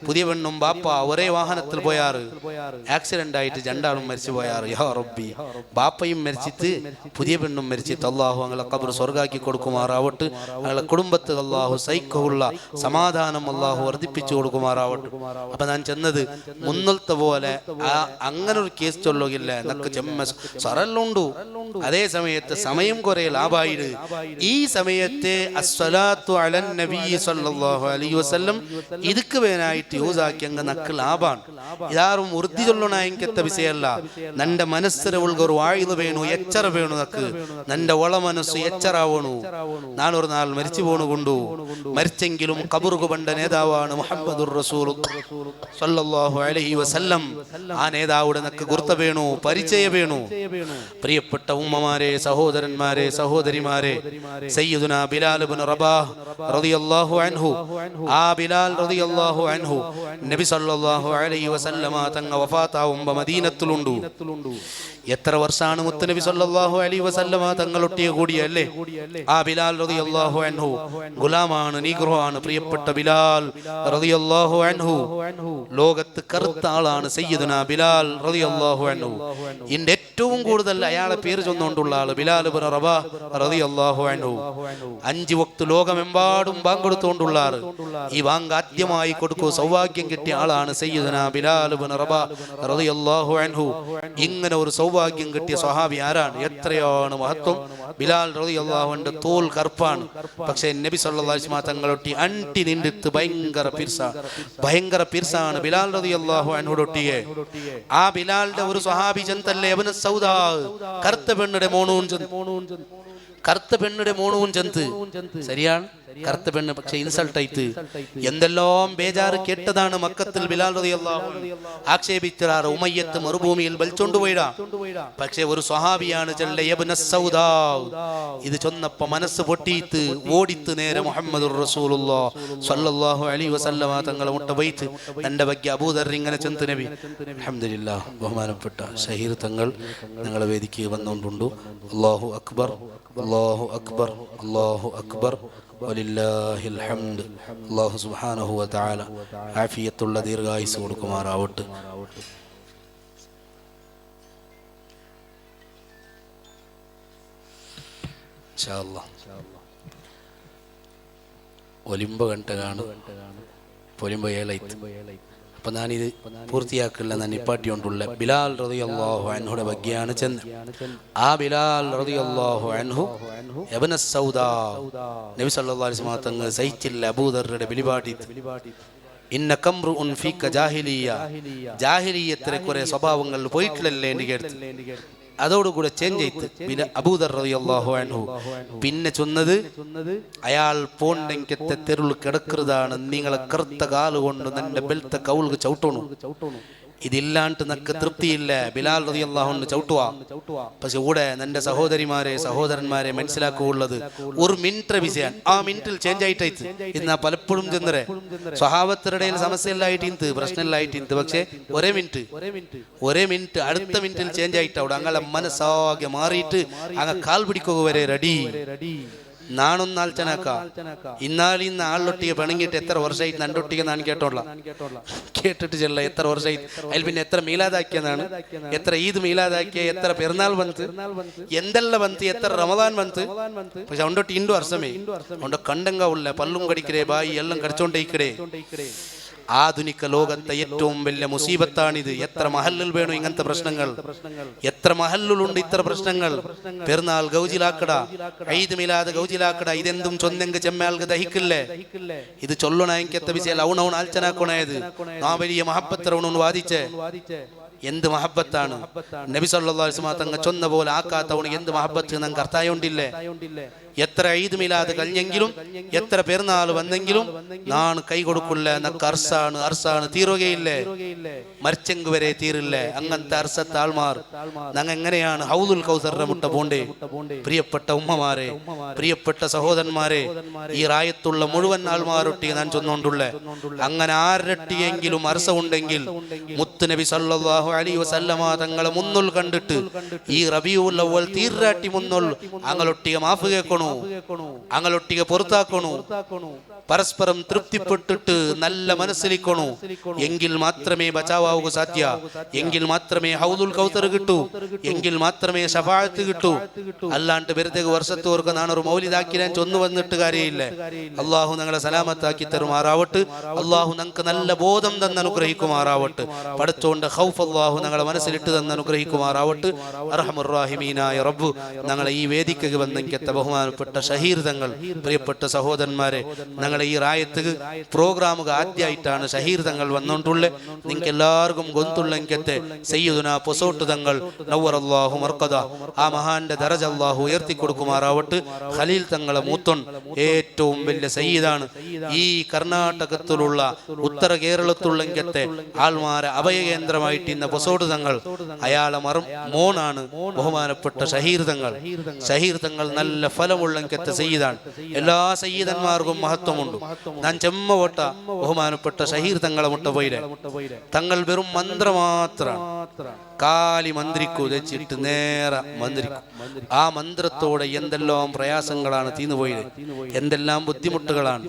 പുതിയ പെണ്ണും ബാപ്പ ഒരേ വാഹനത്തിൽ പോയാറ്. ആക്സിഡന്റ് ആയിട്ട് രണ്ടാളും മരിച്ചു പോയാറ്. യാ റബ്ബി, ബാപ്പയും മരിച്ചിട്ട് പുതിയ പെണ്ണും മരിച്ചിട്ട് അള്ളാഹു അങ്ങളെ ഖബർ സ്വർഗാക്കി കൊടുക്കുമാറാവട്ടെ. അങ്ങളെ കുടുംബത്തിൽ അള്ളാഹു സൈക്കുള്ള സമാധാനം അള്ളാഹു വർദ്ധിപ്പിച്ചു കൊടുക്കുമാറാവട്ടെ. അപ്പൊ ഞാൻ ചെന്നത് മുന്നത്തെ പോലെ അങ്ങനെ ഒരു കേസ് ചൊല്ലുകില്ല. എന്നൊക്കെ ചെമ്മ സറല്ലുണ്ടു. അതേ സമയത്ത് സമയം കുറെ ലാഭായിട്ട് ഈ സമയത്തെ അസ്സലാത്തു അലൻ നബി സല്ലല്ലാഹു അലൈഹി വസല്ലം ഇതുക്ക് വേനായിട്ട് യൂസ് ആക്കി അങ്ങ് നക്ക് ലാഭാണ്. ഇതാരും ഉറുതി ചൊല്ലണ എനിക്കത്തെ വിഷയമല്ല. നന്റെ മനസ്സിന് ഒരു വായുത വേണു, എച്ചറ വേണു. നക്ക് നന്റെ ഒള മനസ്സ് എച്ചറാവണു. നാളൊരു നാൾ മരിച്ചു പോണു കൊണ്ടു. മരിച്ചെങ്കിലും ഖബറുക പണ്ട നേതാവാണ് മുഹമ്മദുർ റസൂൽ സല്ലല്ലാഹു അലൈഹി വസല്ലം. ആ നേതാവുടെ നക്ക് ഗുർത്ത വേണു, പരിചയ വേണു. പ്രിയപ്പെട്ട ഉമ്മമാരെ, സഹോദരന്മാരെ, സഹോദരിമാരെ, സയ്യിദുനാ ബിലാൽ ഇബ്നു റബാഹ് റളിയല്ലാഹു അൻഹു, ആ ബിലാൽ റളിയല്ലാഹു അൻഹു നബി സല്ലല്ലാഹു അലൈഹി വസല്ലമ തങ്ങ വഫാത്താവുമ്പോ മദീനത്തിലുണ്ട്. എത്ര വർഷമാണ് മുത്തുനബി സല്ലല്ലാഹു അലൈഹി വസല്ലമ തങ്ങളൊട്ടിയ കൂടിയല്ലേ? ആ ബിലാൽ റളിയല്ലാഹു അൻഹു ഗുലാമാണ്, നീഗ്രോ ആണ്. പ്രിയപ്പെട്ട ബിലാൽ റളിയല്ലാഹു അൻഹു ലോകത്ത് കറുത്ത ആളാണ്. സയ്യിദുനാ ബിലാൽ റളിയല്ലാഹു അൻഹു ഇതിന്റെ ഏറ്റവും കൂടുതൽ അയാളെ പേര് ചൊന്നുകൊണ്ടുള്ള ആള് ബിലാൽ ഇബ്നു റബാഹ് റളിയല്ലാഹു അൻഹു. 5 വക്ത് ലോകമെമ്പാടും ബാങ്ക് കൊടുത്തുകൊണ്ടുള്ള ആള്. ഈ ബാങ്ക് ആദ്യമായി കൊടുക്കൂ സൗഭാഗ്യം കിട്ടിയ ആളാണ് സയ്യിദുനാ ബിലാൽ ഇബ്നു റബാഹ് റളിയല്ലാഹു അൻഹു. ഇങ്ങനെ ഒരു സൗഭാഗ്യം കിട്ടിയ സ്വഹാബി ആരാണ്? എത്രയാണ് മഹത്വം! ബിലാൽ റളിയല്ലാഹു അൻഹു തോൽ കറുപ്പാണ്. പക്ഷേ നബി സല്ലല്ലാഹു അലൈഹി വസല്ലം തങ്ങളൊട്ടി അണ്ടി നിന്നിട്ട് ഭയങ്കര പിർസാണ് ബിലാൽ റളിയല്ലാഹു അൻഹു ഒട്ടിയെ. ആ ബിലാലിന്റെ ഒരു സ്വഹാബി ചെന്തല്ലേ ഇബ്നു സൗദാ, കറുത്ത പെണ്ണിടെ മോണവും ചെന്ത്. ശരിയാണ്, കറുത്ത പെണ്ണ്. പക്ഷെ ഇൻസൾട്ട് ആയിട്ട് എന്തെല്ലാം ബേജാറ് കേട്ടതാണ് മക്കത്തിൽ ബിലാൽ റളിയല്ലാഹു അൻഹു ആക്ഷേപിച്ചാറ്. ഉമയ്യത്ത് മറുഭൂമിയിൽ വലിച്ചോണ്ടുപോയിടാ. പക്ഷെ ഒരു സ്വഹാബിയാണ് ചെല്ല ഇബ്നു സൗദാ. ഇത് ചൊന്നപ്പോ മനസ്സ് പൊട്ടിയിട്ട് ഓടിത്ത് നേരെ മുഹമ്മദുർ റസൂലുള്ളാഹി സ്വല്ലല്ലാഹു അലൈഹി വസല്ലമ തങ്ങളെ മുട്ട പോയിട്ട് തന്റെ ഭാഗ്യ അബൂദർ ഇങ്ങനെ ചെന്ത് നബി. അൽഹംദുലില്ലാഹ്, ബഹുമാനപ്പെട്ട ഷഹീർ തങ്ങൾ ഞങ്ങളെ വേദിക്ക് വന്നുകൊണ്ടുണ്ട്. അല്ലാഹു അക്ബർ, അല്ലാഹു അക്ബർ, അല്ലാഹു അക്ബർ, വലില്ലാഹിൽ ഹംദ്. അല്ലാഹു സുബ്ഹാനഹു വ തആല ആഫിയത്തുള്ള ദീർഘായുസ്സ് കൊടുക്കുമാറാവട്ടെ. ഇൻഷാ അല്ലാഹ് ഒലിമ്പ കണ്ടകാണ് പൊലിമ്പ ഏലൈത്ത്. അപ്പൊ ഞാനിത് പൂർത്തിയാക്കില്ല. ഞാൻ നിപ്പാട്ടിക്കൊണ്ടുള്ള ബിലാൽ റളിയല്ലാഹു അൻഹുടെ ഭാഗ്യാണ് ചെന്ന്. ആ ബിലാൽ റളിയല്ലാഹു അൻഹു ഇബ്നു സൗദാ നബി സല്ലല്ലാഹു അലൈഹി വസല്ലം തങ്ങൾ സഹിച്ചില്ല. അബൂദർയുടെ ബിലിപാടി ഇന്ന കംറുഉൻ ഫീക ജാഹിലിയ, ജാഹിലിയത്തിലെ കുറെ സ്വഭാവങ്ങൾ പോയിട്ടില്ലല്ലേ എൻ്റെ അടുത്ത്. അതോടുകൂടെ ചേഞ്ച് ചെയ്ത് അബൂദർ റളിയല്ലാഹു അൻഹു പിന്നെ ചൊന്നത് അയാൾ പോണ്ടെങ്കത്തെ തെരുൾ കിടക്കുന്നതാണ്. നിങ്ങളെ കറുത്ത കാലുകൊണ്ട് നിന്റെ ബെൽത്ത കൗൾക്ക് ചവിട്ടണു. ഇതില്ലാണ്ട് നക്ക് തൃപ്തിയില്ല. ബിലാൽ റളിയല്ലാഹു അൻഹു ചവിട്ടുക. പക്ഷെ കൂടെ നിന്റെ സഹോദരിമാരെ, സഹോദരന്മാരെ മനസ്സിലാക്കുള്ളത് ഒരു മിനിറ്റ് വിഷയം. ആ മിനിറ്റിൽ ചേഞ്ച് ആയിട്ട് ഇന്ന് പലപ്പോഴും ചെന്നരെ സ്വഹാബത്തിനിടയിൽ സമസ്യയിലായിട്ട് ഇന്ത് പ്രശ്നമില്ലായിട്ട് ഇന്ത്. പക്ഷെ ഒരേ മിനിറ്റ് അടുത്ത മിനിറ്റിൽ ചേഞ്ച് ആയിട്ട് അവിടെ അങ്ങനെ മനസ്സാകെ മാറിയിട്ട് അങ്ങ് കാൽ പിടിക്കുക വരെ റെഡി. നാണൊന്ന് ആൽച്ചനാക്ക. ഇന്നാലിന്ന് ആളിലൊട്ടിയെ പിണങ്ങിയിട്ട് എത്ര വർഷമായിട്ട് നണ്ടൊട്ടിക്ക് ഞാൻ കേട്ടിട്ട് ചെല്ല. എത്ര വർഷമായിട്ട് അതിൽ പിന്നെ എത്ര മീലാദാക്കിയതാണ്, എത്ര ഈദ് മീലാദാക്കിയ, എത്ര പെരുന്നാൾ വന്ന്, എന്തെല്ലാം വന്ന്, എത്ര റമദാൻ വന്ന്. പക്ഷെ ഉണ്ടൊട്ടി ഇൻഡു വർഷമേ ഉണ്ട കണ്ടങ്ക ഉള്ള പല്ലും കടിക്കടേ ബായി എല്ലാം കടിച്ചോണ്ടേക്കടേ. ആധുനിക ലോകത്തെ ഏറ്റവും വലിയ മുസീബത്താണിത്. എത്ര മഹല്ലിൽ വേണു ഇങ്ങനത്തെ പ്രശ്നങ്ങൾ, എത്ര മഹല്ലുണ്ട് ഇത്ര പ്രശ്നങ്ങൾ. പെരുന്നാൾ ഗൗജിലാക്കട, ഈദ് മിലാദ് ഗൗജിലാക്കട. ഇതെന്തും ചൊന്നെങ്ക് ചെമ്മയാൾക്ക് ദഹിക്കില്ലേ? ഇത് ചൊല്ലണ വിഷയം ഔണൗൺ ആൽച്ചനാക്കണത്. നാ വലിയ മഹബത്തറൗണ വാദിച്ചേ. എന്ത് മഹബത്താണ് നബി സല്ലല്ലാഹു അലൈഹി വസല്ലം തങ്ങൾ ചൊന്ന പോലെ ആക്കാത്തവണ് എന്ത് മഹബത്ത് നമുക്ക് അർത്ഥായോണ്ടില്ലേ? എത്ര ഈദ് മിലാദ് കഴിഞ്ഞെങ്കിലും എത്ര പെരുന്നാൾ വന്നെങ്കിലും നാണ് കൈ കൊടുക്കില്ല. നക്ക് അർസാണ് തീരുകയില്ലേ? മരിച്ചെങ്ക് വരെ തീരില്ലേ? അങ്ങനത്തെ അർസത്ത് ആൾമാർ ഞങ്ങൾ എങ്ങനെയാണ് ഹൗദുൽ കൗസറിന്റെ മുട്ട പോണ്ടേ? പ്രിയപ്പെട്ട ഉമ്മമാരെ, പ്രിയപ്പെട്ട സഹോദരന്മാരെ, ഈ റായത്തുള്ള മുഴുവൻ ആൾമാരൊട്ടി ഞാൻ ചൊന്നുകൊണ്ടുള്ള അങ്ങനെ ആരട്ടിയെങ്കിലും അർസ ഉണ്ടെങ്കിൽ മുത്ത് നബി സല്ലല്ലാഹു അലൈഹി വസല്ലമ തങ്ങളെ മുന്നുൽ കണ്ടിട്ട് ഈ റബീഉൽ അവ്വൽ തീർരാട്ടി മുന്നുൽ അങ്ങളൊട്ടിക മാഫ് കേൾക്കണു, അങ്ങളൊട്ടിക പുറത്താക്കണു. പരസ്പരം തൃപ്തിപ്പെട്ടിട്ട് നല്ല മനസ്സിലിക്കണു. എങ്കിൽ മാത്രമേ ബച്ചാവാവുക സാധ്യ. എങ്കിൽ മാത്രമേ ഹൗദുൽ കൗതർ കിട്ടൂ. എങ്കിൽ മാത്രമേ ശഫാഅത്ത് കിട്ടൂ. അല്ലാണ്ട് വെറുതെ വർഷത്തോർക്ക് നാണൊരു മൗലിദാക്കി ഞാൻ ചൊന്നു വന്നിട്ട് കാര്യമില്ല. അള്ളാഹു ഞങ്ങളെ സലാമത്താക്കി തരുമാറാവട്ടെ. അള്ളാഹു ഞങ്ങൾക്ക് നല്ല ബോധം തന്ന് അനുഗ്രഹിക്കുമാറാവട്ടെ. പഠിച്ചോണ്ട് ഖൗഫ് അള്ളാഹു ഞങ്ങളെ മനസ്സിലിട്ട് തന്ന് അനുഗ്രഹിക്കുമാറാവട്ടെ. അർഹമുർ റഹീമീനായ റബ്ബ്, ഞങ്ങളെ ഈ വേദിക്ക് വന്നെങ്കിൽ ബഹുമാനപ്പെട്ട ഷഹീർ തങ്ങൾ, പ്രിയപ്പെട്ട സഹോദരന്മാരെ, ഞങ്ങളെ ഈ റായത്ത് പ്രോഗ്രാമുകൾ ആദ്യമായിട്ടാണ് ഷഹീർ തങ്ങൾ വന്നോണ്ടുള്ളത്. നിങ്ങൾക്ക് എല്ലാവർക്കും ഗൊന്തുള്ളെങ്കത്തെ സയ്യിദുനാ പൊസോട്ട് തങ്ങൾ നവ്വറല്ലാഹു മർഖദ, ആ മഹാന്റെ ദറജ അല്ലാഹു ഉയർത്തി കൊടുക്കുമാറാവട്ടെ. ഖലീൽ തങ്ങളെ മൂത്തോൻ ഏറ്റവും വലിയ സയ്യിദാണ്. ഈ കർണാടകത്തിലുള്ള ഉത്തര കേരളത്തിലുള്ളെങ്കത്തെ ആൾമാരെ അഭയകേന്ദ്രമായിട്ട് ഇന്ന പൊസോട്ട് തങ്ങൾ, അയാളെ മോനാണ് ബഹുമാനപ്പെട്ട ഷഹീർ തങ്ങൾ. ഷഹീർ തങ്ങൾ നല്ല ഫലമുള്ളെങ്കത്തെ സയ്യിദാണ്. എല്ലാ സയ്യിദന്മാർക്കും മഹത്വമുണ്ട്. ഞാൻ ചെമ്മ ഓട്ട ബഹുമാനപ്പെട്ട ഷഹീർ തങ്ങളെ മുട്ട പോയില്ലേ. തങ്ങൾ വെറും മന്ത്രം മാത്രമാണ്. കാലി മന്ത്രിക്കൂ വെച്ചിട്ട് നേരെ മന്ത്രിക്കും. ആ മന്ത്രത്തോടെ എന്തെല്ലാം പ്രയാസങ്ങളാണ് തീർന്നുപോയത്, എന്തെല്ലാം ബുദ്ധിമുട്ടുകളാണ്.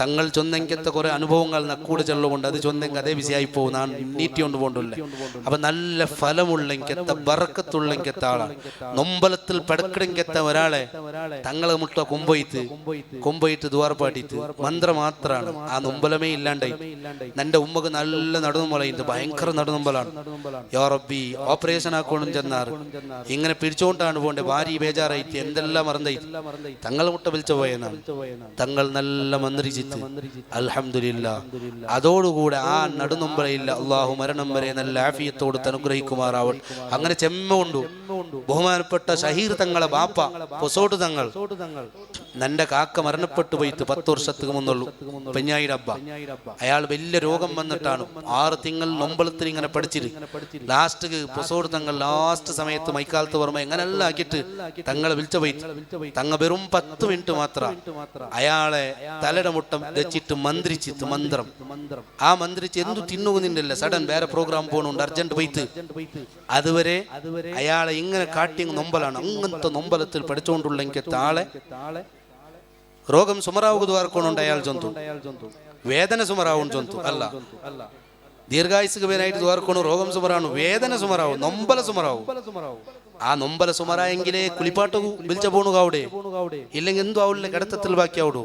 തങ്ങൾ ചൊന്നെങ്കത്തെ കുറെ അനുഭവങ്ങൾ നക്കൂടെ ചെല്ലുകൊണ്ട് അത് ചൊന്നെങ്കിൽ അതേ വിഷയമായി പോകും. നാൻ നീട്ടിക്കൊണ്ട് പോകണ്ടല്ലേ. അപ്പൊ നല്ല ഫലമുള്ളെങ്കത്തെ ബറക്കത്തുള്ളെങ്കത്തെ ആളാണ്. നൊമ്പലത്തിൽ പെടക്കിടെങ്കത്ത ഒരാളെ തങ്ങളെ മുട്ട കൊമ്പൊയിട്ട് ദ്വാർപ്പാട്ടിട്ട് മന്ത്രം മാത്രമാണ്. ആ നൊമ്പലമേ ഇല്ലാണ്ടായി. എന്റെ ഉമ്മക്ക് നല്ല നടുന്നുമ്പലുണ്ട്, ഭയങ്കര നടുന്നുമ്പലാണ്. യാ റബ്ബി, ഓപ്പറേഷൻ ആക്കോണം ചെന്നാറ് ഇങ്ങനെ പിടിച്ചോണ്ടാണ് പോണ്ടേ. ഭാര്യ ബേജാറായിട്ട് എന്തെല്ലാം മറന്നായിട്ട് തങ്ങൾ മുട്ട വിളിച്ചു പോയെന്നാണ്. തങ്ങൾ നല്ല മന്ത്രിച്ചിട്ട് അൽഹംദുലില്ലാ. അതോടുകൂടെ ആ നടുനൊമ്പലയില്ല. അള്ളാഹു മരണം വരെ നല്ല ആഫിയത്തോട് അനുഗ്രഹിക്കുമാറാവട്ടെ. അങ്ങനെ ചെമ്മ കൊണ്ടു ബഹുമാനപ്പെട്ട ഷഹീർ തങ്ങളെ ബാപ്പ പൊസോട്ട് തങ്ങൾ, നന്റെ കാക്ക മരണപ്പെട്ടു പോയിട്ട് 10 വർഷത്തിന് മുന്നുള്ളൂ. പെഞ്ഞായിയുടെ അബ്ബ, അയാൾ വലിയ രോഗം വന്നിട്ടാണ് 6 തിങ്കൾ നൊമ്പലത്തിൽ ഇങ്ങനെ പഠിച്ചിട്ട് ലാസ്റ്റ് പൊസോട് തങ്ങൾ ലാസ്റ്റ് സമയത്ത് മൈക്കാലത്ത് പറയുമ്പോ എങ്ങനെല്ലാം ആക്കിയിട്ട് തങ്ങളെ വിളിച്ച പോയിട്ട് തങ്ങ വെറും 10 മിനിറ്റ് മാത്രം അയാളെ തലയുടെ മുട്ടം വെച്ചിട്ട് മന്ത്രിച്ചിട്ട് മന്ത്രം ആ മന്ത്രിച്ച് എന്തു തിന്നുകുന്നില്ല. സഡൻ വേറെ പ്രോഗ്രാം പോകണുണ്ട്, അർജന്റ് പോയിട്ട്. അതുവരെ അയാളെ ഇങ്ങനെ കാട്ടി നൊമ്പലാണ്. അങ്ങനത്തെ നൊമ്പലത്തിൽ പഠിച്ചുകൊണ്ടുള്ളെങ്കിൽ താളെ ರೋಗಂ ಸುಮರಾವುಗ ದ್ವಾರಕೊಂಡು ಅಯಾಳ ಜಂತು ವೇದನೆ ಸುಮರಾವು ಜಂತು ಅಲ್ಲ ದೀರ್ಘಾಯುಸ್ಸಿಗೆ ಬೇನಾയിട്ട് ദ്വാരಕೊಂಡು ರೋಗಂ ಸುಮರಾನು ವೇದನೆ ಸುಮರಾವು ನೊಂಬಲ ಸುಮರಾವು ആ നൊമ്പല സുമറായെങ്കിലേ കുളിപ്പാട്ട് വിളിച്ച പോണു കാവിടെ ഇല്ലെങ്കിൽ എന്തോ അവളിലെ കിടത്തത്തിൽ ബാക്കി ആവിടൂ.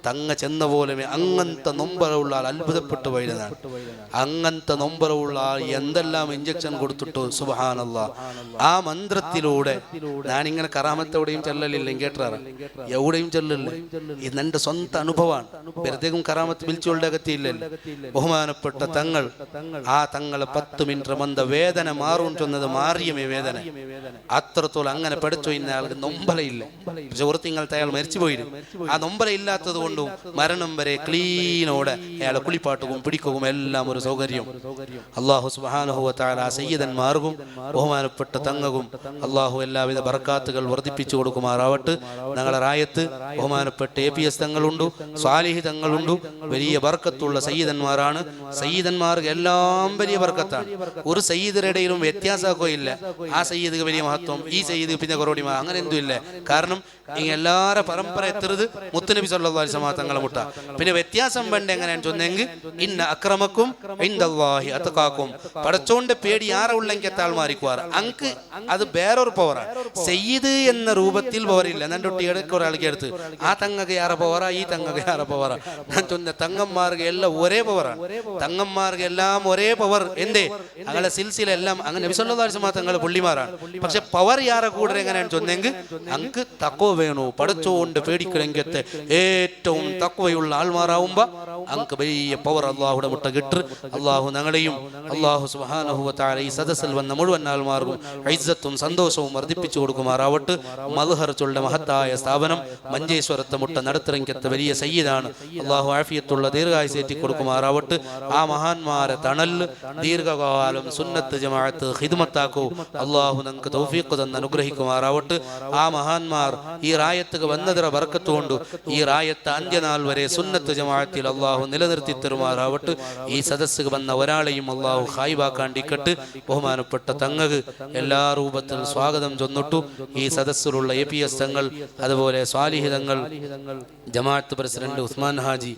തങ്ങ ചെന്ന പോലെ അങ്ങനത്തെ നൊമ്പലമുള്ള ആൾ അത്ഭുതപ്പെട്ടു പോയതാണ്. അങ്ങനത്തെ നൊമ്പലമുള്ള ആൾ എന്തെല്ലാം ഇഞ്ചക്ഷൻ കൊടുത്തിട്ടു. സുബ്ഹാനല്ലാഹ്. ആ മന്ത്രത്തിലൂടെ ഞാനിങ്ങനെ കറാമത്തെവിടെയും ചെല്ലലില്ല, കേട്ടാറ് എവിടെയും ചെല്ലില്ല. ഇത് എന്റെ സ്വന്തം അനുഭവമാണ്. വെറുതെയും കറാമത്ത് വിളിച്ചുകൊണ്ടേ അകത്തിയില്ലല്ലോ. ബഹുമാനപ്പെട്ട തങ്ങൾ ആ തങ്ങളെ 10 മിനിറ്റ് മന്ത വേദന മാറും ചെന്നത് മാറിയമേ വേദന അത്രത്തോളം അങ്ങനെ പഠിച്ചു. ഇന്ന ആൾക്ക് നൊമ്പലയില്ല. പക്ഷെ ഒരു തിങ്കളത്തെ അയാൾ മരിച്ചു പോയി. ആ നൊമ്പല ഇല്ലാത്തത് കൊണ്ടും മരണം വരെ ക്ലീനോടെ അയാളെ കുളിപ്പാട്ടും പിടിക്കും എല്ലാം ഒരു സൗകര്യം. അള്ളാഹു സുബ്ഹാനഹു വ തആല സയ്യിദന്മാർക്കും ബഹുമാനപ്പെട്ട തങ്ങകും അള്ളാഹു എല്ലാവിധ ബർക്കാത്തുകൾ വർദ്ധിപ്പിച്ചു കൊടുക്കുമാറാവട്ടെ. ഞങ്ങളെ റായത്ത് ബഹുമാനപ്പെട്ട APS തങ്ങളുണ്ട്, സ്വാലിഹി തങ്ങളുണ്ട്. വലിയ ബർക്കത്തുള്ള സയ്യിദന്മാരാണ്. സയ്യിദന്മാർക്ക് എല്ലാം വലിയ ബർക്കത്താണ്. ഒരു സയ്യിദരുടെയും വ്യത്യാസമൊക്കെ ഇല്ല. ആ സയ്യിദ് വലിയ മഹത്വം, ഈ സയ്യിദ് പിന്നെ കുറോടി അങ്ങനെ എന്തും ഇല്ല. കാരണം ഈ എല്ലാവരുടെ പരമ്പര എത്തരുത് മുത്തുനബി സല്ലല്ലാഹു അലൈഹി വസല്ലം തങ്ങളെ മുട്ട. പിന്നെ വ്യത്യാസം വേണ്ട എങ്ങനെയാന്ന് ചൊന്നെങ്കിൽ ഇന്ന അക്രമക്കും ഇൻദല്ലാഹി അത്ഖാക്കും. പടച്ചോന്റെ പേടി ആരെ ഉള്ളെങ്കിൽ താൾമാരിക്കുവാറ് അങ്ക് അത് വേറൊരു പവറാണ്. സയ്യിദ് എന്ന രൂപത്തിൽ പവറില്ല. എൻ്റെ ഒട്ടിയുടെ ഒരാൾക്ക് എടുത്ത് ആ തങ്ങക്ക് ആറെ പവറാ, ഈ തങ്ങക്ക് ആറെ പവറാ. ഞാൻ ചൊന്ന തങ്ങന്മാർക്ക് എല്ലാം ഒരേ പവറാണ്. തങ്ങന്മാർക്ക് എല്ലാം ഒരേ പവർ. എന്തേ അങ്ങനെ സിൽസില എല്ലാം അങ്ങനെ നബി സല്ലല്ലാഹു അലൈഹി വസല്ലം തങ്ങൾ പുള്ളിമാരാണ്. പക്ഷെ പവർ യാറെ കൂടെ എങ്ങനെയാണെന്ന് ചൊന്നെങ്കിൽ അങ്ക് തക്കവ വേണോ. പടച്ചോണ്ട് പേടിക്കലെങ്കത്തെ ഏറ്റവും തക്കവയുള്ള ആൾമാരാവുമ്പോ അങ്ക് വലിയ പവർ അള്ളാഹുടെ മുട്ട കിട്ട്. അള്ളാഹു ഞങ്ങളെയും അള്ളാഹു സുബ്ഹാനഹു വ തആല ഈ സദസ്സിൽ വന്ന മുഴുവൻ ആൾമാർക്കും ഇസ്സത്തും സന്തോഷവും വർദ്ധിപ്പിച്ചു കൊടുക്കുമാറാവട്ടെ. മദ്ഹർ ചൊല്ലുന്ന മഹത്തായ സ്ഥാപനം മഞ്ചേശ്വരത്തെ മുട്ട നടത്തിറങ്ങത്തെ വലിയ സയ്യിദാണ്. അള്ളാഹു ആഫിയത്തുള്ള ദീർഘായുസ്സേറ്റി കൊടുക്കുമാറാവട്ടെ. ആ മഹാന്മാരെ തണൽ ദീർഘകാലം സുന്നത്ത് ജമാഅത്ത് ഖിദ്മത്താക്കൂ. അള്ളാഹു ഞങ്ങൾക്ക് തൗഫീഖ് തന്ന് അനുഗ്രഹിക്കുമാറാവട്ടെ. ആ മഹാന്മാർ ഈ ഈ റായത്തുക വന്നതിര ബർക്കത്തുകൊണ്ട് ഈ റായത്ത് അന്ത്യനാൾ വരെ സുന്നത്ത് ജമാഅത്തിൽ അള്ളാഹു നിലനിർത്തി തരുമാറാവട്ടെ. ഈ സദസ്സുക വന്ന ഒരാളെയും അള്ളാഹു ഹായിബാക്കാണ്ടിക്കട്ട്. ബഹുമാനപ്പെട്ട തങ്ങൾക്ക് എല്ലാ രൂപത്തിലും സ്വാഗതം ചൊന്നിട്ടു. ഈ സദസ്സിലുള്ള APS തങ്ങൾ, അതുപോലെ സ്വാലിഹി തങ്ങൾ, ജമാഅത്ത് പ്രസിഡന്റ് ഉസ്മാൻ ഹാജി